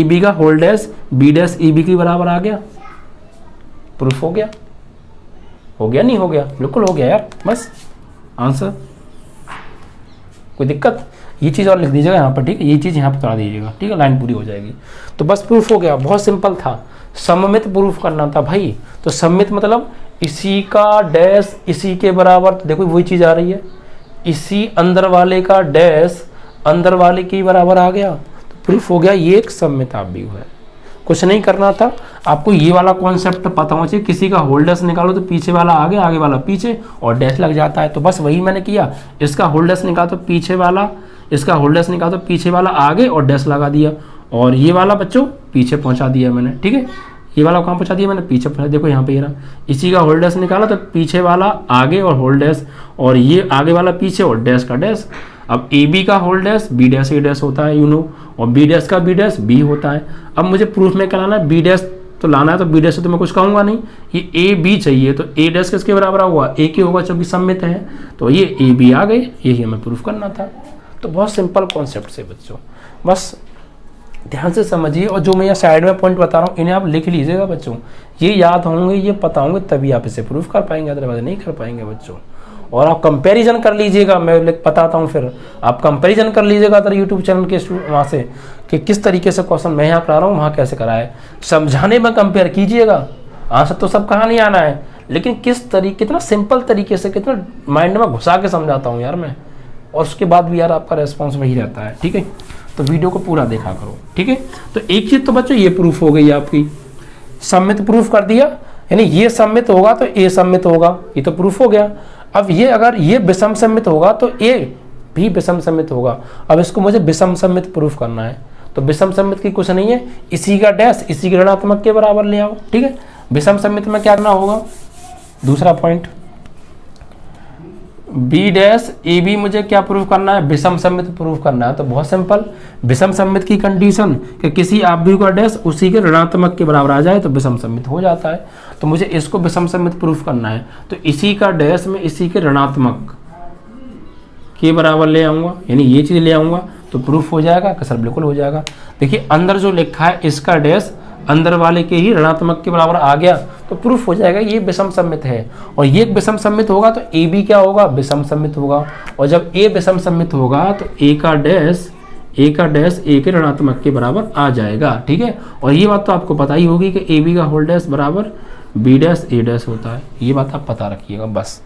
बी का whole dash B dash A B के बराबर आ गया, प्रूफ हो गया नहीं हो गया, बिल्कुल हो गया यार, बस आंसर। कोई दिक्कत, ये चीज़ और लिख दीजिएगा यहाँ पर, ठीक है, ये चीज़ यहाँ पर बता दीजिएगा, ठीक है, लाइन पूरी हो जाएगी। तो बस प्रूफ हो गया, बहुत सिंपल था, सममित प्रूफ करना था भाई। तो सममित मतलब इसी का डैश इसी के बराबर, तो देखो वही चीज़ आ रही है, इसी अंदर वाले का डैश अंदर वाले के बराबर आ गया, तो प्रूफ हो गया ये एक सममित अवयव है। कुछ नहीं करना था, आपको ये वाला कॉन्सेप्ट पता होना चाहिए, किसी का होल डैश निकालो तो पीछे वाला आगे आगे वाला पीछे और डैश लग जाता है। तो बस वही मैंने किया, इसका होल डैश निकालो तो पीछे वाला इसका होल डैश निकाला तो पीछे वाला आगे और डैश लगा दिया, और ये वाला बच्चों पीछे पहुंचा दिया मैंने, ठीक है। ये वाला कहाँ पहुंचा दिया मैंने, पीछे पहुंचा, देखो यहाँ पे ये रहा। इसी का होल डैश निकाला तो पीछे वाला आगे और होल डैश, और ये आगे वाला पीछे और डैश का डैश। अब ए बी का whole dash B dash A dash होता है, यू नो, और बी डैश का बी डैश बी होता है। अब मुझे प्रूफ में क्या लाना है, बी डैश तो लाना है, तो बी डैश से तो मैं कुछ कहूँगा नहीं, ये ए बी चाहिए, तो ए डैश किसके बराबर हुआ, ए के होगा, क्योंकि सममित है, तो ये ए बी आ गए, यही हमें प्रूफ करना था। तो बहुत सिंपल कॉन्सेप्ट से बच्चों, बस ध्यान से समझिए, और जो मैं यहाँ साइड में पॉइंट बता रहा हूँ इन्हें आप लिख लीजिएगा बच्चों, ये याद होंगे, ये पता होंगे, तभी आप इसे प्रूफ कर पाएंगे, अदरवाइज नहीं कर पाएंगे बच्चों। और आप कंपैरिजन कर लीजिएगा, मैं बताता हूँ, फिर आप कंपैरिजन कर लीजिएगा अगर यूट्यूब चैनल के वहाँ से कि किस तरीके से क्वेश्चन मैं यहाँ करा रहा हूँ, वहाँ कैसे करा है, समझाने में कंपेयर कीजिएगा। आंसर तो सब कहाँ नहीं आना है, लेकिन किस तरीके, कितना सिंपल तरीके से, कितना माइंड में घुसा के समझाता हूँ यार मैं, और उसके बाद भी यार आपका रेस्पॉन्स वही रहता है, ठीक है। तो वीडियो को पूरा देखा करो, ठीक है। तो एक चीज़ तो बच्चों ये प्रूफ हो गई आपकी, सम्मित प्रूफ कर दिया, यानी ये सम्मित होगा तो ए सम्मित होगा, ये तो प्रूफ हो गया। अब ये अगर ये विषम सम्मित होगा तो ए भी विषम सम्मित होगा। अब इसको मुझे विषम सम्मित प्रूफ करना है, तो विषम सम्मित की कुछ नहीं है, इसी का डैश इसी के ऋणात्मक के बराबर ले आओ, ठीक है। विषम सम्मित में क्या करना होगा, दूसरा point, B dash A B मुझे क्या प्रूफ करना है, विषम सम्मित प्रूफ करना है। तो बहुत सिंपल, विषम सम्मित की कंडीशन कि किसी आव्यूह का डैश उसी के ऋणात्मक के बराबर आ जाए तो विषम सम्मित हो जाता है। तो मुझे इसको विषम सम्मित प्रूफ करना है, तो इसी का डैश में इसी के ऋणात्मक के बराबर ले आऊँगा, यानी ये चीज़ ले आऊँगा तो प्रूफ हो जाएगा कि सर बिल्कुल हो जाएगा। देखिए अंदर जो लिखा है इसका डैश अंदर वाले के ही ऋणात्मक के बराबर आ गया तो प्रूफ हो जाएगा ये विषम सम्मित है, और ये विषम सम्मित होगा तो ए बी क्या होगा, विषम सम्मित होगा, और जब ए विषम सम्मित होगा तो ए का डैश ए के ऋणात्मक के बराबर आ जाएगा, ठीक है। और ये बात तो आपको पता ही होगी कि ए बी का होल डैश बराबर बी डैश ए डैश होता है, ये बात आप पता रखिएगा बस।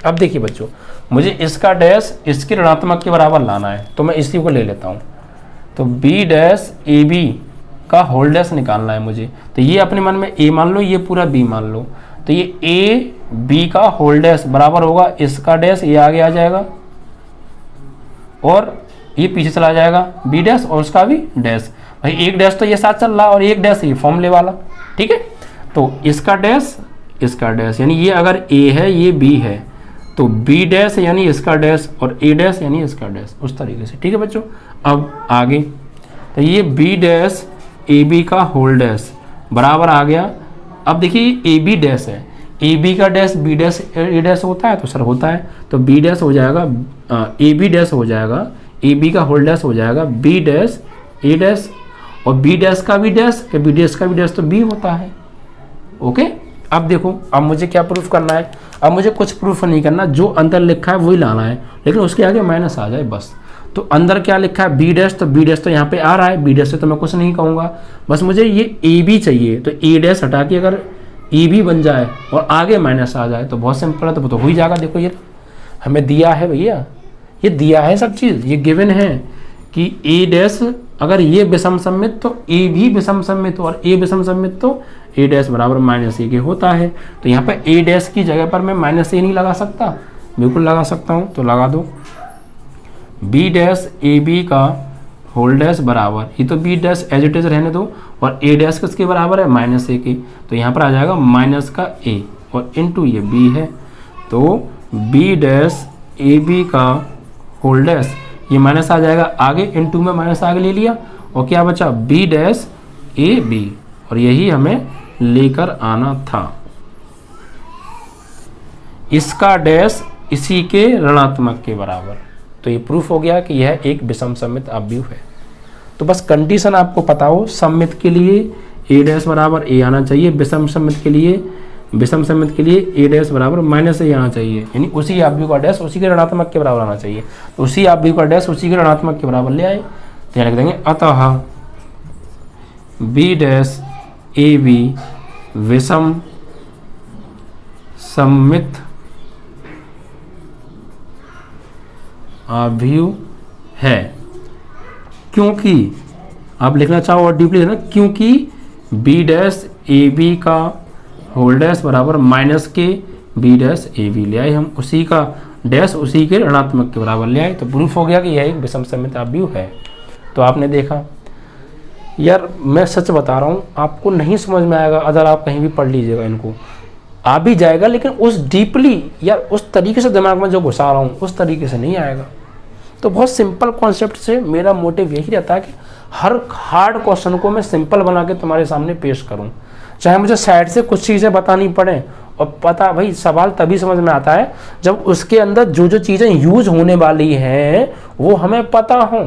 अब देखिए बच्चों, मुझे इसका डैश इसके ऋणात्मक के बराबर लाना है, तो मैं इसी को ले लेता हूँ। तो बी डैश ए बी का होल डैश निकालना है मुझे, तो ये अपने मन में ए मान लो, ये पूरा बी मान लो, तो ये ए बी का होल डैश बराबर होगा इसका डैश, ये आगे आ जाएगा और ये पीछे चला जाएगा बी डैश और उसका भी डैश। भाई एक डैश तो ये साथ चल रहा और एक डैश ये फॉर्मूले वाला, ठीक है। तो इसका डैश यानी ये अगर ए है ये बी है तो बी डैश यानी इसका डैश और ए डैश यानी इसका डैश, उस तरीके से, ठीक है बच्चों। अब आगे तो ये बी डैश ए बी का होल डैश बराबर आ गया। अब देखिए ए बी डैश है, ए बी का dash B dash A dash होता है, तो सर होता है, तो बी डैश हो जाएगा ए बी डैश हो जाएगा, ए बी का होल डैश हो जाएगा बी डैश ए डैश, और बी डैश का भी डैश, बी डैश का भी डैश तो बी होता है, ओके। अब देखो, अब मुझे क्या प्रूफ करना है, अब मुझे कुछ प्रूफ नहीं करना, जो अंदर लिखा है वही लाना है, लेकिन उसके आगे माइनस आ जाए बस। तो अंदर क्या लिखा है बी डैश, तो बी डैश तो यहाँ पे आ रहा है, बी डैश से तो मैं कुछ नहीं कहूँगा, बस मुझे ये ए बी चाहिए, तो ए डैश हटा के अगर ए बी बन जाए और आगे माइनस आ जाए तो बहुत सिंपल है, तो हो ही जाएगा। देखो ये हमें दिया है भैया, ये दिया है सब चीज़, ये गिवन है कि ए डैश अगर ये विषम सम्मित तो ए भी विषम सम्मित, और ए विषम सम्मित तो ए डैश बराबर माइनस ए के होता है। तो यहाँ पर ए डैश की जगह पर मैं माइनस ए नहीं लगा सकता, बिल्कुल लगा सकता हूँ, तो लगा दो बी डैश ए बी का होल डैश बराबर, ये तो B dash as it is रहने दो, और ए डैश किसके बराबर है माइनस ए के, तो यहाँ पर आ जाएगा माइनस का ए और इनटू ये बी है, तो बी डैश ए बी का होल डैश, ये माइनस आ जाएगा आगे, इनटू में माइनस आगे ले लिया, और क्या बचा बी डैश ए बी, और यही हमें लेकर आना था। इसका डैश इसी के ऋणात्मक के बराबर, तो ये प्रूफ हो गया कि यह एक विषम सम्मित आव्यूह है। तो बस कंडीशन आपको पता हो, सम्मित के लिए ए डैश बराबर ए आना चाहिए, विषम सम्मित के लिए ए डैश बराबर माइनस ए आना चाहिए, यानी उसी आव्यूह का डैश उसी के ऋणात्मक के बराबर आना चाहिए, तो उसी आव्यूह का डैश उसी के ऋणात्मक के बराबर ले आए, तो यहाँ लिख देंगे अतः बी डैश ए बी विषम सम्मित आव्यूह है, क्योंकि आप लिखना चाहो और डीपली लेना, क्योंकि बी डैश ए बी का होल डैश बराबर माइनस के बी डैश ए बी ले आए हम, उसी का डैश उसी के ऋणात्मक के बराबर ले आए, तो प्रूफ हो गया कि यह एक विषम समित आव्यूह है। तो आपने देखा यार, मैं सच बता रहा हूँ, आपको नहीं समझ में आएगा अगर आप कहीं भी पढ़ लीजिएगा, इनको आ भी जाएगा लेकिन उस डीपली या उस तरीके से दिमाग में जो घुसा रहा हूँ उस तरीके से नहीं आएगा। तो बहुत सिंपल कॉन्सेप्ट से मेरा मोटिव यही रहता है कि हर हार्ड क्वेश्चन को मैं सिंपल बना के तुम्हारे सामने पेश करूँ, चाहे मुझे साइड से कुछ चीज़ें बतानी पड़े। और पता भाई, सवाल तभी समझ में आता है जब उसके अंदर जो जो चीज़ें यूज होने वाली हैं वो हमें पता हों।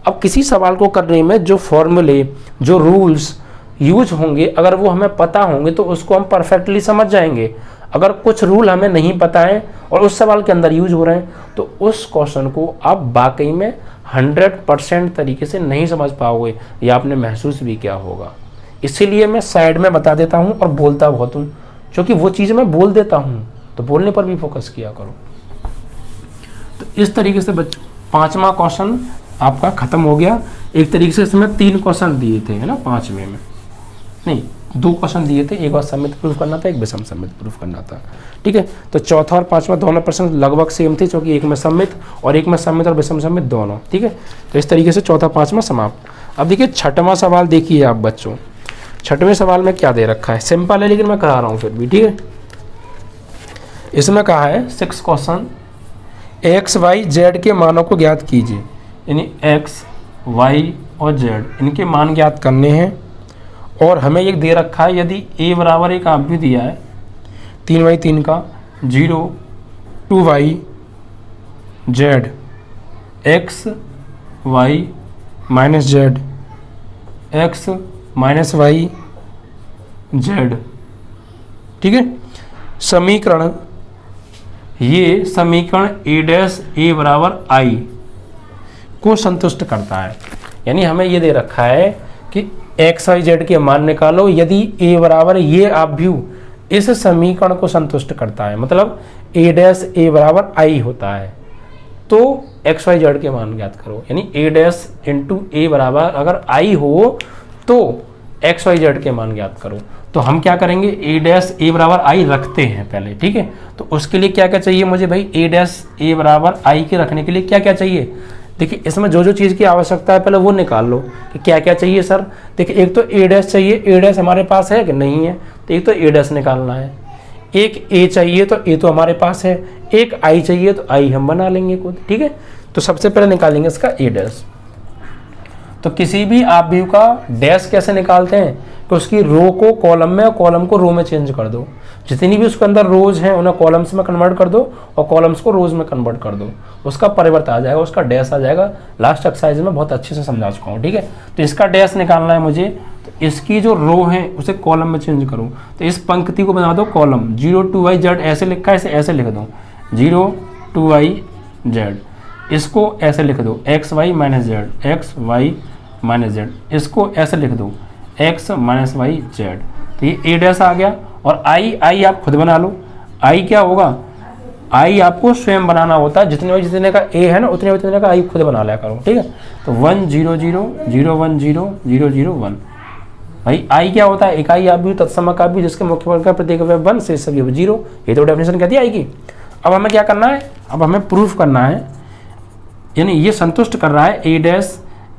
अब किसी सवाल को करने में जो फॉर्मूले, जो रूल्स यूज होंगे, अगर वो हमें पता होंगे तो उसको हम परफेक्टली समझ जाएंगे। अगर कुछ रूल हमें नहीं पता है और उस सवाल के अंदर यूज हो रहे हैं तो उस क्वेश्चन को आप वाकई में 100% तरीके से नहीं समझ पाओगे, या आपने महसूस भी किया होगा। इसीलिए मैं साइड में बता देता हूँ और बोलता बहुत हूँ, क्योंकि वो चीज़ मैं बोल देता हूँ, तो बोलने पर भी फोकस किया करो। तो इस तरीके से बच्चों 5वां क्वेश्चन आपका खत्म हो गया। एक तरीके से इसमें 3 क्वेश्चन दिए थे, है ना, 5वें में नहीं 2 क्वेश्चन दिए थे, एक बार समित प्रूफ करना था, एक विषम समित प्रूफ करना था। ठीक है, तो चौथा और 5वां दोनों प्रश्न लगभग सेम थे, क्योंकि एक में समित और एक में समित और विषम समित दोनों। ठीक है, तो इस तरीके से चौथा 5वां समाप्त। अब देखिए 6वां सवाल देखिए आप बच्चों। 6वें सवाल में क्या दे रखा है, सिंपल है लेकिन मैं करा रहा हूँ फिर भी। ठीक है, इसमें कहा है 6 क्वेश्चन, एक्स वाई जेड के मानों को ज्ञात कीजिए। यानी एक्स वाई और जेड इनके मान ज्ञात करने हैं, और हमें एक दे रखा है यदि a बराबर एक आव्यूह दिया है 3/3 का, 0 2y z x y minus Z x minus Y Z. ठीक है, समीकरण, ये समीकरण a बराबर i को संतुष्ट करता है। यानी हमें ये दे रखा है कि एक्स वाई जेड के मान निकालो यदि a बराबर ये आव्यूह इस समीकरण को संतुष्ट करता है, मतलब a बराबर i होता है, तो एक्स वाई जेड के मान ज्ञात करो। यानी a इंटू a बराबर अगर i हो तो एक्स वाई जेड के मान ज्ञात करो। तो हम क्या करेंगे, a बराबर i रखते हैं पहले। ठीक है, तो उसके लिए क्या क्या चाहिए मुझे भाई, a बराबर i के रखने के लिए क्या क्या चाहिए। देखिए इसमें जो जो चीज़ की आवश्यकता है पहले वो निकाल लो कि क्या क्या चाहिए सर। देखिए एक तो a चाहिए, a हमारे पास है कि नहीं है, तो एक तो a निकालना है। एक a चाहिए तो a तो हमारे पास है, एक i चाहिए तो i हम बना लेंगे खुद। ठीक है, तो सबसे पहले निकालेंगे इसका a। तो किसी भी आव्यूह का डैश कैसे निकालते हैं कि उसकी रो को कॉलम में और कॉलम को रो में चेंज कर दो। जितनी भी उसके अंदर रोज हैं उन्हें कॉलम्स में कन्वर्ट कर दो और कॉलम्स को रोज में कन्वर्ट कर दो, उसका परिवर्तन आ जाएगा, उसका डैश आ जाएगा। लास्ट एक्सरसाइज में बहुत अच्छे से समझा चुका हूँ। ठीक है, तो इसका डैश निकालना है मुझे, तो इसकी जो रो है उसे कॉलम में चेंज करूँ। तो इस पंक्ति को बना दो कॉलम, 0 2y z ऐसे लिखा है, इसे ऐसे लिख दो 0 2y z। इसको ऐसे लिख दो X Y minus Z, X Y minus Z. इसको ऐसे लिख दो एक्स माइनस वाई जेड। तो ये a आ गया, और i आप खुद बना लो। i क्या होगा, i आपको स्वयं बनाना होता है, जितने का a है ना उतने का i खुद बना लिया करो। ठीक है, तो 1 0 0 0 1 0 0 0 1। भाई i क्या होता है, इकाई आव्यूह तत्समक आव्यूह जिसके मुख्य वर्ग का प्रत्येक अवयव 1 से सभी 0। ये तो डेफिनेशन कहती है i की। अब हमें क्या करना है, अब हमें प्रूफ करना है, यानी ये संतुष्ट कर रहा है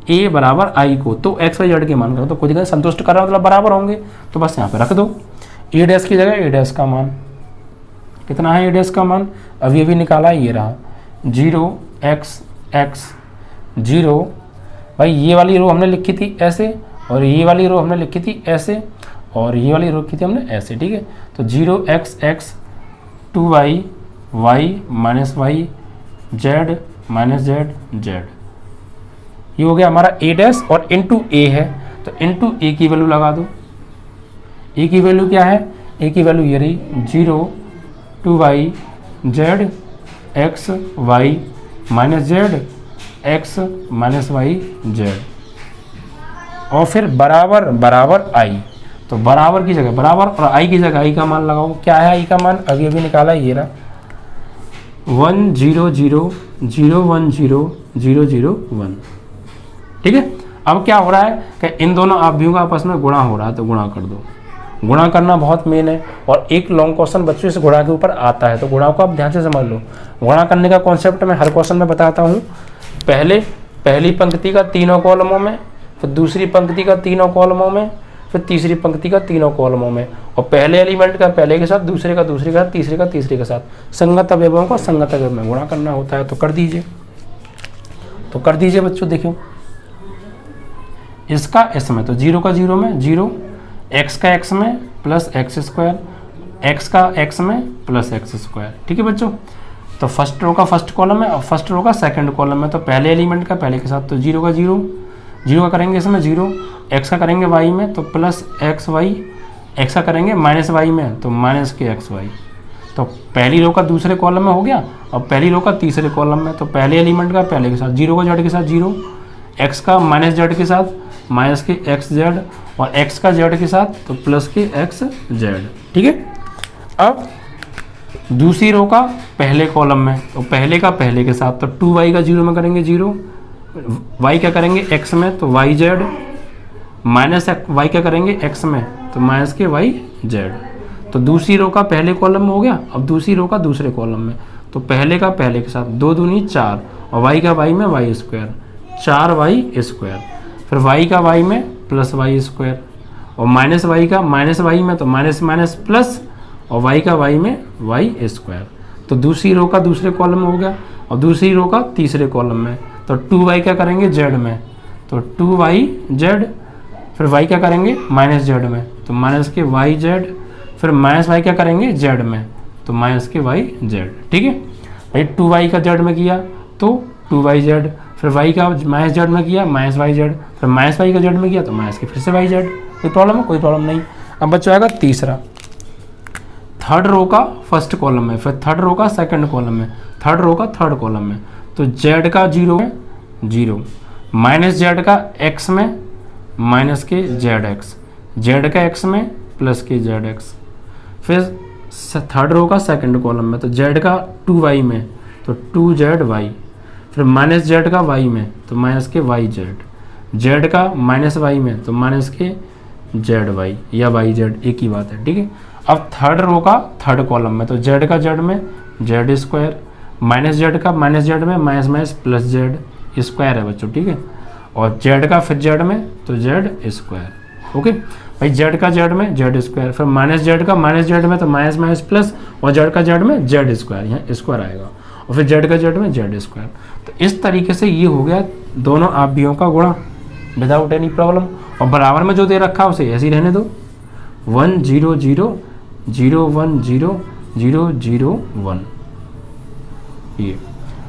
a बराबर i को, तो एक्स वाई जेड के मान करो, तो खुद संतुष्ट कर रहा है मतलब बराबर होंगे, तो बस यहाँ पे रख दो a की जगह a का मान कितना है, a का मान अभी निकाला है, ये रहा 0 x x 0। भाई ये वाली रो हमने लिखी थी ऐसे, और ये वाली रो हमने लिखी थी ऐसे, और ये वाली रो लिखी थी हमने ऐसे। ठीक है, तो 0 x x 2y y minus Y Z minus Z Z. ये हो गया हमारा a और इंटू a है, तो इंटू a की वैल्यू लगा दो। a की वैल्यू क्या है, a की वैल्यू ये रही 0 2y z x y minus Z x minus Y Z, और फिर बराबर बराबर i। तो बराबर की जगह बराबर और i की जगह i का मान लगाओ। क्या है i का मान, अभी निकाला है, ये रहा 1 0 0 0 1 0 0 0 1। ठीक है, अब क्या हो रहा है कि इन दोनों आव्यूहों का आपस में गुणा हो रहा है, तो गुणा कर दो। गुणा करना बहुत मेन है। और एक लॉन्ग क्वेश्चन बच्चों इस गुणा के ऊपर आता है, तो गुणा को आप ध्यान से समझ लो। गुणा करने का कॉन्सेप्ट मैं हर क्वेश्चन में बताता हूँ। पहली पंक्ति का तीनों कॉलमों में, फिर दूसरी पंक्ति का तीनों कॉलमों में, फिर तीसरी पंक्ति का तीनों कॉलमों में, और पहले एलिमेंट का पहले के साथ, दूसरे का दूसरे के साथ, तीसरे का तीसरे के साथ, संगत अवयवों को संगत अवयव में गुणा करना होता है। तो कर दीजिए, बच्चों। देखियो इसका इसमें, तो 0 का 0 में 0, x का x में प्लस एक्स स्क्वायर, x का x में प्लस एक्स स्क्वायर। ठीक है बच्चों। तो फर्स्ट रो का फर्स्ट कॉलम है और फर्स्ट रो का सेकंड कॉलम है, तो पहले एलिमेंट का पहले के साथ, तो 0 का 0, 0 का करेंगे इसमें 0, x का करेंगे y में तो प्लस एक्स वाई, x का करेंगे माइनस y में तो माइनस के एक्स वाई। तो पहली रो का दूसरे कॉलम में हो गया और पहली रो का तीसरे कॉलम में, तो पहले एलिमेंट का पहले के साथ, 0 का z के साथ 0, x का माइनस z के साथ माइनस के एक्स जेड, और x का z के साथ तो प्लस के एक्स जेड। ठीक है। अब दूसरी रो का पहले कॉलम में, तो पहले का पहले के साथ, तो 2y का 0 में करेंगे 0, y क्या करेंगे x में तो y जेड, माइनस y क्या करेंगे x में तो माइनस के y जेड। तो दूसरी रो का पहले कॉलम में हो गया। अब दूसरी रो का दूसरे कॉलम में, तो पहले का पहले के साथ 2 दूनी 4, और y का y में y स्क्वायर, 4y स्क्वायर, फिर y का y में प्लस y स्क्वायर, और माइनस y का माइनस y में तो माइनस माइनस प्लस, और y का y में y स्क्वायर। तो दूसरी रो का दूसरे कॉलम में हो गया और दूसरी रो का तीसरे कॉलम में, तो 2y क्या करेंगे z में तो 2yz, फिर y क्या करेंगे माइनस z में तो माइनस के yz, फिर माइनस y क्या करेंगे z में तो माइनस के yz। ठीक है भाई। 2y का z में किया तो 2yz, फिर y का माइनस z में किया माइनस yz, फिर माइनस y का z में किया तो माइनस के फिर से yz। कोई प्रॉब्लम है? कोई प्रॉब्लम नहीं। अब बच्चों आएगा तीसरा, थर्ड रो का फर्स्ट कॉलम में, फिर थर्ड रो का सेकंड कॉलम में, थर्ड रो का थर्ड कॉलम में, तो z का 0 में 0, माइनस z का x में माइनस के zx, z का x में प्लस के zx, फिर थर्ड रो का सेकंड कॉलम में, तो z का 2y में तो 2zy, फिर माइनस z का y में तो माइनस के yz, z का माइनस y में तो माइनस के zy या yz, एक ही बात है। ठीक है। अब थर्ड रो का थर्ड कॉलम में, तो z का z में z स्क्वायर, माइनस z का माइनस z में minus minus plus z square है बच्चों। ठीक है। और z का फिर z में तो z स्क्वायर। ओके भाई। z का z में z स्क्वायर, फिर माइनस z का माइनस z में तो माइनस माइनस प्लस, और z का z में z स्क्वायर, यहाँ स्क्वायर आएगा, और फिर z का z में z स्क्वायर। तो इस तरीके से ये हो गया दोनों आव्यूहों का गुणा विदाउट एनी प्रॉब्लम। और बराबर में जो दे रखा है उसे ऐसे ही रहने दो, 1 0 0 0 1 0 0 0 1। ये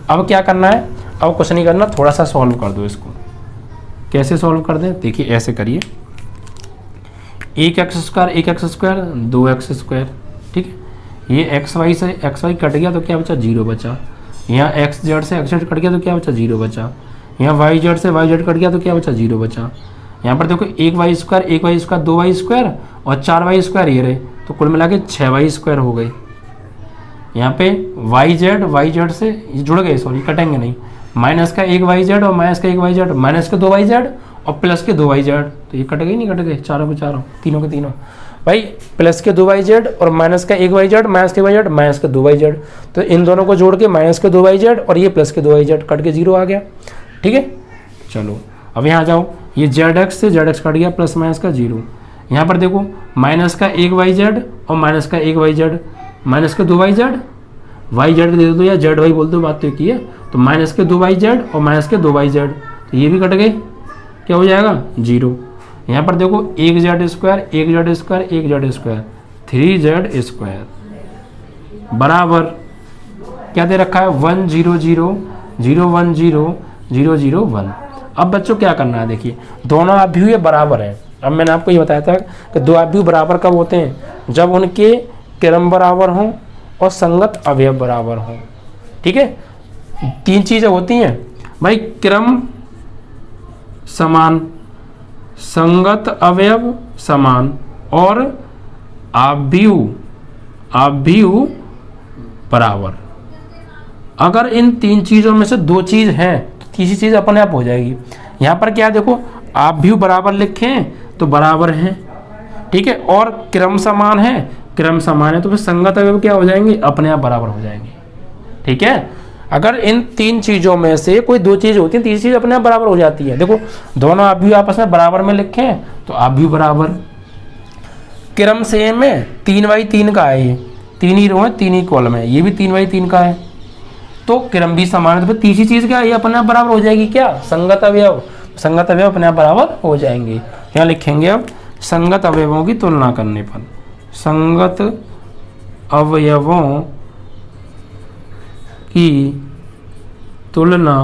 अब क्या करना है, अब कुछ नहीं करना, थोड़ा सा सॉल्व कर दो इसको। कैसे सॉल्व कर दें? देखिए ऐसे करिए, 1x square 1x square 2x square. ठीक है। ये एक्स वाई से एक्स वाई कट गया तो क्या बचा 0 बचा, यहाँ एक्स जेड से एक्स जेड कट गया तो क्या बचा 0 बचा, यहाँ वाई जेड से वाई जेड कट गया तो क्या बचा 0 बचा। यहाँ पर देखो 1y स्क्वायर 2y स्क्वायर और 4y स्क्वायर ये रहे, तो कुल मिला के 6y स्क्वायर हो गई। यहाँ पे वाई जेड से जुड़ गए, सॉरी कटेंगे नहीं, माइनस का 1yz और माइनस का 1yz, माइनस के 2yz और प्लस के 2yz, तो ये कट गए नहीं कट गए, चारों के चारों, तीनों के तीनों भाई, प्लस के 2yz और माइनस का 1yz, माइनस के yz, माइनस के 2yz, तो इन दोनों को जोड़ के माइनस के 2yz और ये प्लस के 2yz कट के 0 आ गया। ठीक है। चलो अब यहाँ जाओ, ये zx से zx कट गया, प्लस माइनस का 0। यहाँ पर देखो माइनस का 1yz और माइनस का 1yz, माइनस के 2yz, yz दे दो या zy बोल दो, बात तो एक ही है। तो माइनस के 2yz और माइनस के 2yz, तो ये भी कट गए, क्या हो जाएगा 0। यहाँ पर देखो 1z square 1z square 1z square 3z square बराबर क्या दे रखा है 1 0 0 0 1 0 0 0 1। अब बच्चों क्या करना है, देखिए दोनों आव्यूह ये बराबर हैं। अब मैंने आपको ये बताया था कि दो आव्यूह बराबर कब होते हैं, जब उनके क्रम बराबर हों और संगत अवयव बराबर हों। ठीक है। 3 चीज़ें होती हैं भाई, क्रम समान, संगत अवयव समान और आव्यूह बराबर। अगर इन 3 चीज़ों में से 2 चीज़ हैं तो तीसरी चीज़ अपने आप हो जाएगी। यहाँ पर क्या देखो, आव्यूह बराबर लिखें तो बराबर हैं, ठीक है, और क्रम समान है, क्रम समान है, तो फिर संगत अवयव क्या हो जाएंगे, अपने आप बराबर हो जाएंगे। ठीक है, अगर इन तीन चीजों में से कोई दो चीज होती है, तीसरी चीज अपने आप बराबर हो जाती है। देखो दोनों आप भी आपस में बराबर में लिखे हैं तो आप भी बराबर, क्रम सेम है, 3/3 का है, ये 3 ही रो है 3 ही कॉलम है, ये भी 3/3 का है, तो क्रम भी समान है, तो फिर तीसरी चीज क्या है, ये अपने आप बराबर हो जाएगी, क्या, संगत अवयव। संगत अवयव अपने आप बराबर हो जाएंगे। यहाँ लिखेंगे अब संगत अवयवों की तुलना करने पर, संगत अवयवों की तुलना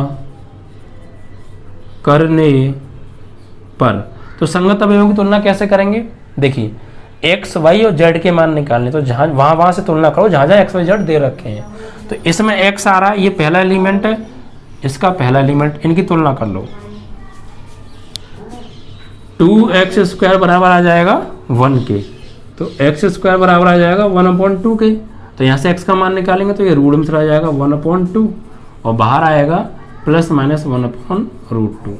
करने पर, तो संगत अवयवों की तुलना कैसे करेंगे, देखिए एक्स वाई और जेड के मान निकालने, तो जहां वहां से तुलना करो जहां जहां एक्स वाई जेड दे रखे हैं। तो इसमें एक्स आ रहा है, ये पहला एलिमेंट है, इसका पहला एलिमेंट, इनकी तुलना कर लो। 2x² बराबर आ जाएगा 1 के, तो x² बराबर आ जाएगा 1/2 के, तो यहाँ से x का मान निकालेंगे तो ये रूट में चला जाएगा 1/2 और बाहर आएगा +-1/√2,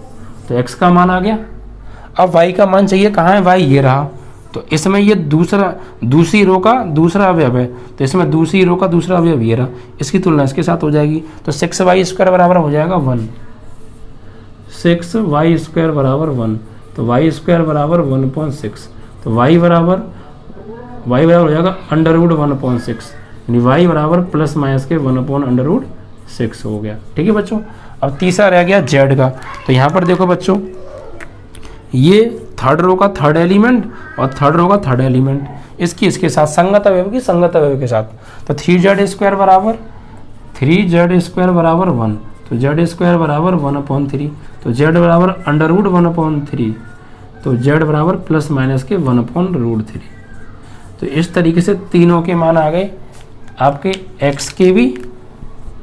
तो x का मान आ गया। अब y का मान चाहिए, कहाँ है y, ये रहा, तो इसमें ये दूसरी रो का दूसरा अवयव है, तो इसमें दूसरी रो का दूसरा अवयव ये रहा, इसकी तुलना इसके साथ हो जाएगी, तो 6y² बराबर हो जाएगा 1, 6y² बराबर 1, तो y² बराबर 1/6, तो y बराबर हो जाएगा √1/6, यानी y बराबर ± के 1/√6 हो गया। ठीक है बच्चों, अब तीसरा रह गया z का, तो यहाँ पर देखो बच्चों, ये थर्ड रो का थर्ड एलिमेंट और थर्ड रो का थर्ड एलिमेंट, इसके साथ संगत अवयव की संगत अवयव के साथ, तो 3z² बराबर 3z² बराबर 1, तो z² बराबर 1/3, तो z बराबर √1/3, तो z बराबर ± के 1/√3। तो इस तरीके से तीनों के मान आ गए, आपके x के भी,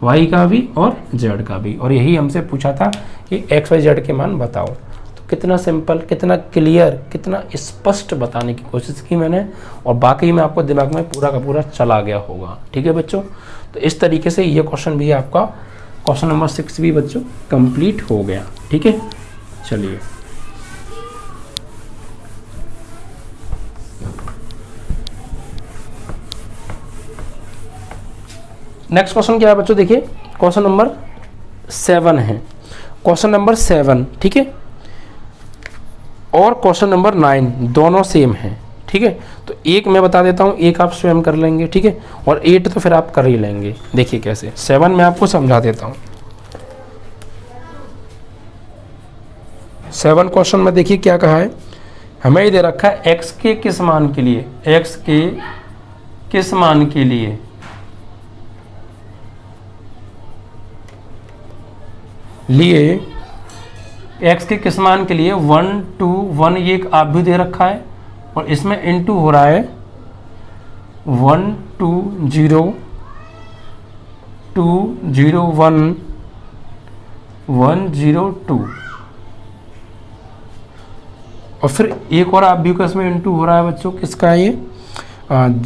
y का भी और z का भी, और यही हमसे पूछा था कि x y z के मान बताओ। तो कितना सिंपल, कितना क्लियर, कितना स्पष्ट बताने की कोशिश की मैंने, और बाकी में आपको दिमाग में पूरा का पूरा चला गया होगा। ठीक है बच्चों, तो इस तरीके से ये क्वेश्चन भी आपका क्वेश्चन नंबर 6 भी बच्चों कंप्लीट हो गया। ठीक है, चलिए नेक्स्ट क्वेश्चन क्या है बच्चों, देखिए क्वेश्चन नंबर 7 है, क्वेश्चन नंबर 7, ठीक है, और क्वेश्चन नंबर 9 दोनों सेम हैं। ठीक है, तो एक मैं बता देता हूँ, एक आप स्वयं कर लेंगे। ठीक है, और 8 तो फिर आप कर ही लेंगे। देखिए कैसे, 7 मैं आपको समझा देता हूँ। 7 क्वेश्चन में देखिए क्या कहा है, हमें ये दे रखा है x के किस मान के लिए, x के किस मान के लिए x के किस मान के लिए 1 2 1 ये एक आप भी दे रखा है, और इसमें इनटू हो रहा है 1 2 0 2 0 1 1 0 2, और फिर एक और आप भी का इसमें इनटू हो रहा है बच्चों, किसका है ये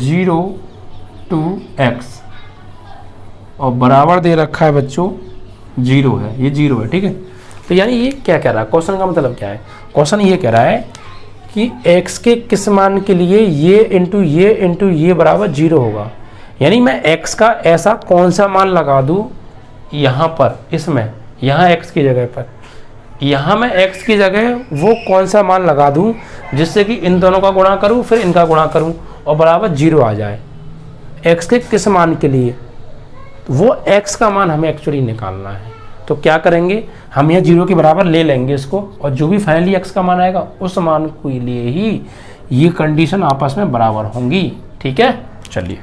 0 2 x, और बराबर दे रखा है बच्चों 0 है, ये 0 है। ठीक है, तो यानी ये क्या कह रहा है, क्वेश्चन का मतलब क्या है, क्वेश्चन ये कह रहा है कि x के किस मान के लिए ये इंटू ये बराबर 0 होगा। यानी मैं x का ऐसा कौन सा मान लगा दूं यहाँ पर, इसमें यहाँ x की जगह पर, यहाँ मैं x की जगह वो कौन सा मान लगा दूं जिससे कि इन दोनों का गुणा करूं फिर इनका गुणा करूं और बराबर 0 आ जाए। x के किस मान के लिए, वो x का मान हमें एक्चुअली निकालना है। तो क्या करेंगे, हम यह 0 के बराबर ले लेंगे इसको, और जो भी फाइनली x का मान आएगा उस मान के लिए ही ये कंडीशन आपस में बराबर होंगी। ठीक है, चलिए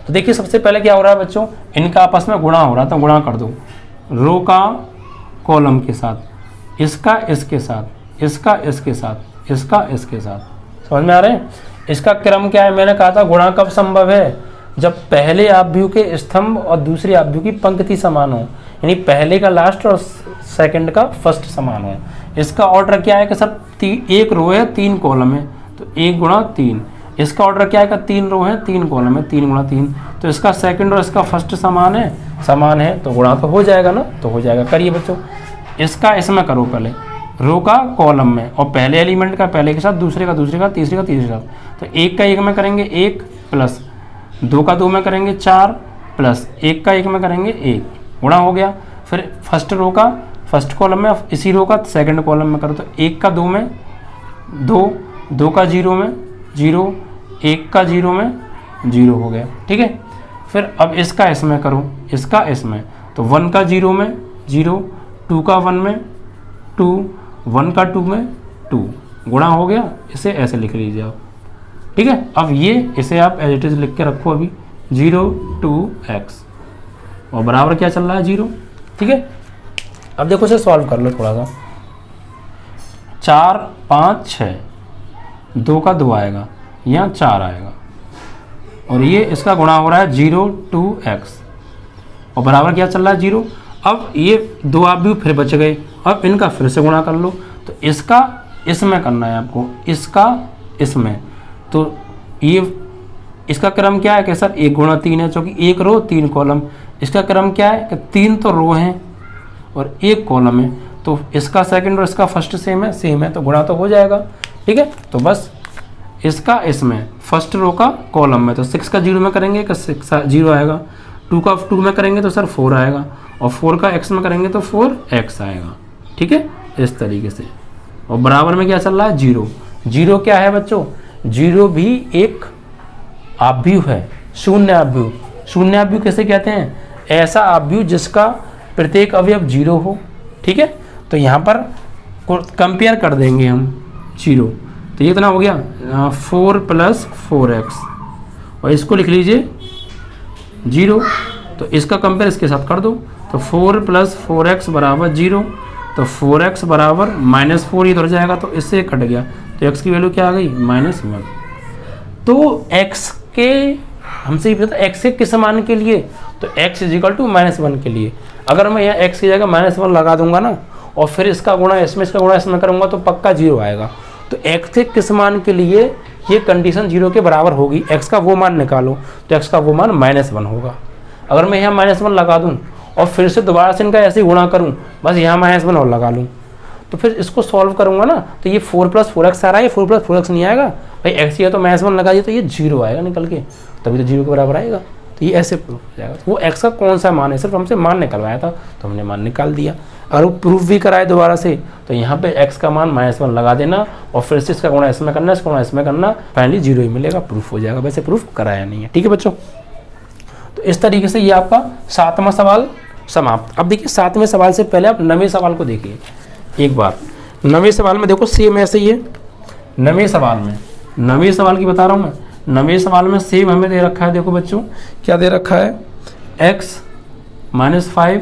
तो देखिए सबसे पहले क्या हो रहा है बच्चों, इनका आपस में गुणा हो रहा है, तो गुणा कर दो रो का कॉलम के साथ, इसका इसके साथ, इसका इसके साथ, इसका इसके साथ। समझ में आ रहे हैं, इसका क्रम क्या है, मैंने कहा था गुणा कब संभव है, जब पहले आव्यूह के स्तंभ और दूसरे आव्यूह की पंक्ति समान हो, यानी पहले का लास्ट और सेकंड का फर्स्ट समान हो। इसका ऑर्डर क्या है कि सब एक रो है 3 कॉलम है, तो 1 गुणा 3। इसका ऑर्डर क्या है कि 3 रो है 3 कॉलम है, 3 गुणा 3। तो इसका सेकंड और इसका फर्स्ट समान है तो गुणा तो हो जाएगा ना, तो हो जाएगा। करिए बच्चों, इसका इसमें करो पहले, रो का कॉलम में, और पहले एलिमेंट का पहले के साथ, दूसरे का दूसरे का, तीसरे का तीसरे का। तो 1 का 1 में करेंगे 1 प्लस 2 का 2 में करेंगे 4 प्लस 1 का 1 में करेंगे 1, गुणा हो गया। फिर फर्स्ट रो का फर्स्ट कॉलम में, इसी रो का सेकंड कॉलम में करो तो 1 का 2 में 2, 2 का 0 में 0, 1 का 0 में 0 हो गया, ठीक है। फिर अब इसका इसमें करो, इसका इसमें, तो 1 का 0 में 0, 2 का 1 में 2, 1 का 2 में 2, गुणा हो गया। इसे ऐसे लिख लीजिए आप, ठीक है। अब ये इसे आप एज इट इज लिख के रखो अभी 0 2x, और बराबर क्या चल रहा है 0, ठीक है। अब देखो इसे सॉल्व कर लो थोड़ा सा। 4 5 6, 2 का 2 आएगा, यहाँ 4 आएगा, और ये इसका गुणा हो रहा है 0 2x, और बराबर क्या चल रहा है 0। अब ये 2 आप भी फिर बच गए, अब इनका फिर से गुणा कर लो। तो इसका इसमें करना है आपको, इसका इसमें, तो ये इसका क्रम क्या है कि सर 1 गुणा 3 है, क्योंकि 1 रो 3 कॉलम। इसका क्रम क्या है कि 3 तो रो हैं और 1 कॉलम है, तो इसका सेकंड और इसका फर्स्ट सेम है, तो गुणा तो हो जाएगा, ठीक है। तो बस इसका इसमें फर्स्ट रो का कॉलम में, तो 6 का 0 में करेंगे कि 6 0 आएगा, 2 का 2 में करेंगे तो सर 4 आएगा, और 4 का x में करेंगे तो 4x आएगा, ठीक है, इस तरीके से। और बराबर में क्या चल रहा है 0। 0 क्या है बच्चों, 0 भी एक आव्यूह है, शून्य आव्यूह। शून्य आव्यूह किसे कहते हैं, ऐसा आव्यूह जिसका प्रत्येक अवयव 0 हो, ठीक है। तो यहाँ पर कंपेयर कर देंगे हम 0, तो ये इतना हो गया 4 + 4x, और इसको लिख लीजिए 0, तो इसका कंपेयर इसके साथ कर दो, तो 4 + 4x बराबर 0, तो 4x बराबर -4 इधर जाएगा तो इससे कट गया, तो x की वैल्यू क्या आ गई -1। तो x के हमसे ये पता x के किस मान के लिए, तो x = -1 के लिए। अगर मैं यहाँ x की जगह -1 लगा दूंगा ना, और फिर इसका गुणा इसमें, इसका गुणा इसमें करूंगा तो पक्का 0 आएगा। तो x के किस मान के लिए ये कंडीशन 0 के बराबर होगी, x का वो मान निकालो, तो x का वो मान -1 होगा। अगर मैं यहाँ -1 लगा दूँ और फिर से दोबारा से इनका ऐसे ही गुणा करूँ, बस यहाँ -1 और लगा लूँ, तो फिर इसको सॉल्व करूँगा ना, तो ये 4 + 4x आ रहा है, ये 4 + 4x नहीं आएगा भाई, x है तो -1 लगा दिया तो ये 0 आएगा निकल के, तभी तो 0 के बराबर आएगा। तो ये ऐसे प्रूफ हो जाएगा। वो x का कौन सा मान है, सिर्फ हमसे मान निकलवाया था तो हमने मान निकाल दिया। अगर वो प्रूफ भी कराए दोबारा से, तो यहाँ पे x का मान -1 लगा देना, और फिर से इसका गुणा इसमें करना, इसका गुणा इसमें करना, फाइनली 0 ही मिलेगा, प्रूफ हो जाएगा। वैसे प्रूफ कराया नहीं है, ठीक है बच्चों। तो इस तरीके से ये आपका 7वां सवाल समाप्त। अब देखिए 7वें सवाल से पहले आप 9वें सवाल को देखिए एक बार। 9वें सवाल में देखो सेम ऐसे ही है। 9वें सवाल की बता रहा हूँ मैं। 9वें सवाल में सेम हमें दे रखा है, देखो बच्चों क्या दे रखा है, x -5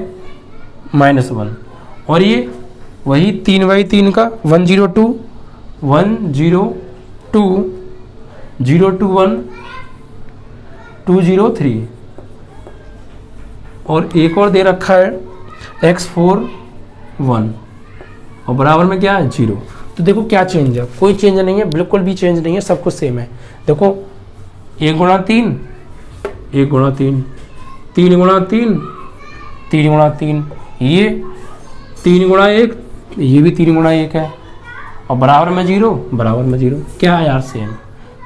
-1, और ये वही 3/3 का 102 102 021 203, और एक और दे रखा है x4 1, और बराबर में क्या है 0। तो देखो क्या चेंज है, कोई चेंज नहीं है, बिल्कुल भी चेंज नहीं है, सब कुछ सेम है। देखो 1 × 3 1 × 3 3 × 3 3 × 3, ये 3 × 1, ये भी 3 × 1 है, और बराबर में 0 बराबर में 0। क्या है यार सेम,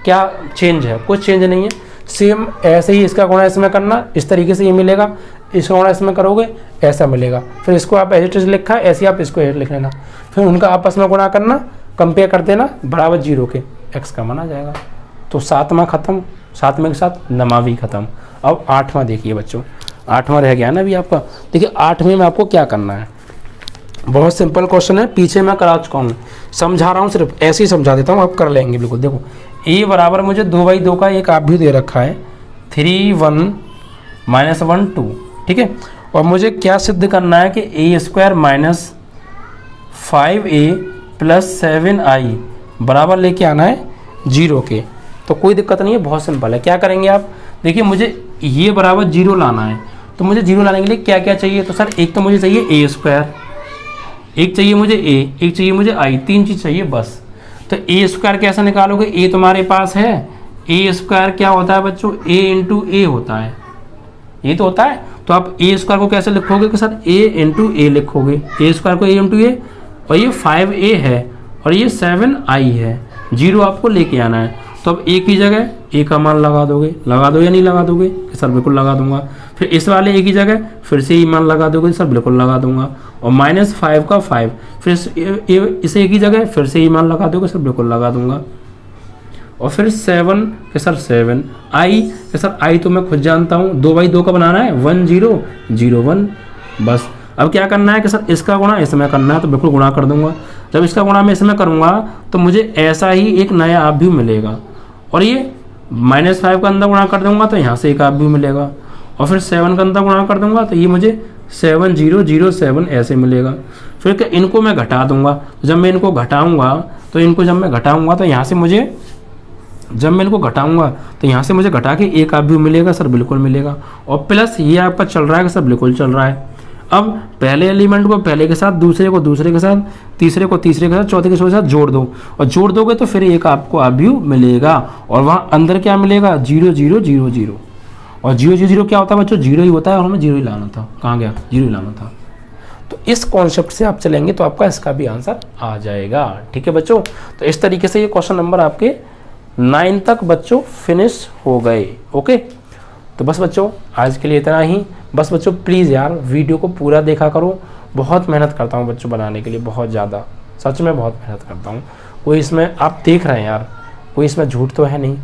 क्या चेंज है, कुछ चेंज नहीं है, सेम ऐसे ही इसका गुणा इसमें करना, इस तरीके से ये मिलेगा, इसका गुणा इसमें करोगे ऐसा मिलेगा, फिर इसको आप एज इट इज लिखा है ऐसे आप इसको लिख लेना, फिर उनका आपस में गुणा करना, कंपेयर कर देना, बराबर 0 के x का मान आ जाएगा। तो 7वां खत्म, 7वें के साथ 9वां भी खत्म। अब 8वां देखिए बच्चों, 8वां रह गया ना अभी आपका। देखिए 8वें में आपको क्या करना है, बहुत सिंपल क्वेश्चन है, पीछे मैं करा चुका हूँ, समझा रहा हूँ, सिर्फ ऐसे ही समझा देता हूँ, आप कर लेंगे बिल्कुल। देखो a बराबर मुझे 2/2 का एक आव्यूह दे रखा है, 3 1 -1 2, ठीक है। और मुझे क्या सिद्ध करना है कि a² - 5a + 7i बराबर लेके आना है 0 के। तो कोई दिक्कत नहीं है, बहुत सिंपल है। क्या करेंगे आप, देखिए मुझे ये बराबर 0 लाना है, तो मुझे 0 लाने के लिए क्या क्या चाहिए, तो सर एक तो मुझे चाहिए a², एक चाहिए मुझे a, एक चाहिए मुझे i, 3 चीज़ चाहिए बस। तो a² कैसे निकालोगे, a तुम्हारे पास है, a² क्या होता है बच्चों, a × a होता है, ये तो होता है। तो आप a² को कैसे लिखोगे कि सर a × a लिखोगे, a² को a × a, और ये 5A है और ये 7I है, 0 आपको लेके आना है। तो अब A की जगह A का मान लगा दोगे या नहीं लगा दोगे? सर बिल्कुल लगा दूंगा। फिर इस वाले A की जगह फिर से मान लगा दोगे? सर बिल्कुल लगा दूंगा। और -5 का 5, फिर इस A की जगह फिर से मान लगा दोगे? सर बिल्कुल लगा दूंगा। और फिर 7 के सर 7, I के सर I तो मैं खुद जानता हूँ, 2/2 का बनाना है, 1 0 0 1। बस अब क्या करना है कि सर इसका गुणा इसमें करना है, तो बिल्कुल गुणा कर दूंगा। जब इसका गुणा मैं इसमें करूंगा तो मुझे ऐसा ही एक नया आप भी मिलेगा। और ये -5 का अंदर गुणा कर दूंगा तो यहाँ से एक आप भी मिलेगा। और फिर 7 का अंदर गुणा कर दूंगा तो ये मुझे 7 0 0 7 ऐसे मिलेगा। फिर क्या इनको मैं घटा दूंगा, जब मैं इनको घटाऊंगा तो यहाँ से मुझे यहाँ से मुझे घटा के एक आप भी मिलेगा? सर बिल्कुल मिलेगा। और प्लस ये आपका चल रहा है कि सर बिल्कुल चल रहा है। अब पहले एलिमेंट को पहले के साथ, दूसरे को दूसरे के साथ, तीसरे को तीसरे के साथ, चौथे के साथ जोड़ दो, और जोड़ दोगे तो फिर एक आपको आव्यूह मिलेगा। और वहाँ अंदर क्या मिलेगा? 0 0 0 0। और 0 0 0 क्या होता है बच्चों? 0 ही होता है, और हमें 0 ही लाना था। कहाँ गया? 0 ही लाना था। तो इस कॉन्सेप्ट से आप चलेंगे तो आपका इसका भी आंसर आ जाएगा। ठीक है बच्चों, तो इस तरीके से ये क्वेश्चन नंबर आपके 9 तक बच्चों फिनिश हो गए। ओके, तो बस बच्चों आज के लिए इतना ही। बस बच्चों प्लीज़ यार वीडियो को पूरा देखा करो। बहुत मेहनत करता हूँ बच्चों बनाने के लिए, बहुत ज़्यादा, सच में बहुत मेहनत करता हूँ। कोई इसमें आप देख रहे हैं यार, कोई इसमें झूठ तो है नहीं।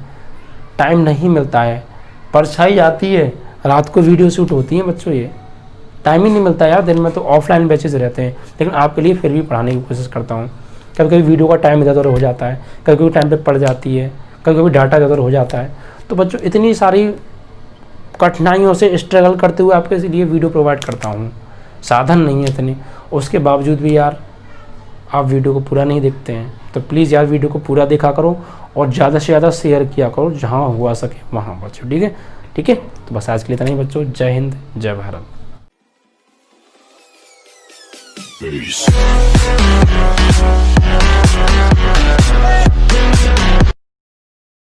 टाइम नहीं मिलता है, परछाई आती है, रात को वीडियो शूट होती है बच्चों, ये टाइम ही नहीं मिलता यार। दिन में तो ऑफलाइन बैचेज रहते हैं, लेकिन आपके लिए फिर भी पढ़ाने की कोशिश करता हूँ। कभी कभी वीडियो का टाइम इधर उधर हो जाता है, कभी कभी टाइम पे पड़ जाती है, कभी कभी डाटा इधर उधर हो जाता है। तो बच्चों इतनी सारी कठिनाइयों से स्ट्रगल करते हुए आपके लिए वीडियो प्रोवाइड करता हूँ। साधन नहीं है इतने, उसके बावजूद भी यार आप वीडियो को पूरा नहीं देखते हैं। तो प्लीज़ यार वीडियो को पूरा देखा करो और ज़्यादा से ज़्यादा शेयर किया करो, जहाँ हुआ सके वहाँ बच्चों। ठीक है, ठीक है। तो बस आज के लिए इतना ही बच्चों। जय हिंद, जय भारत। Peace.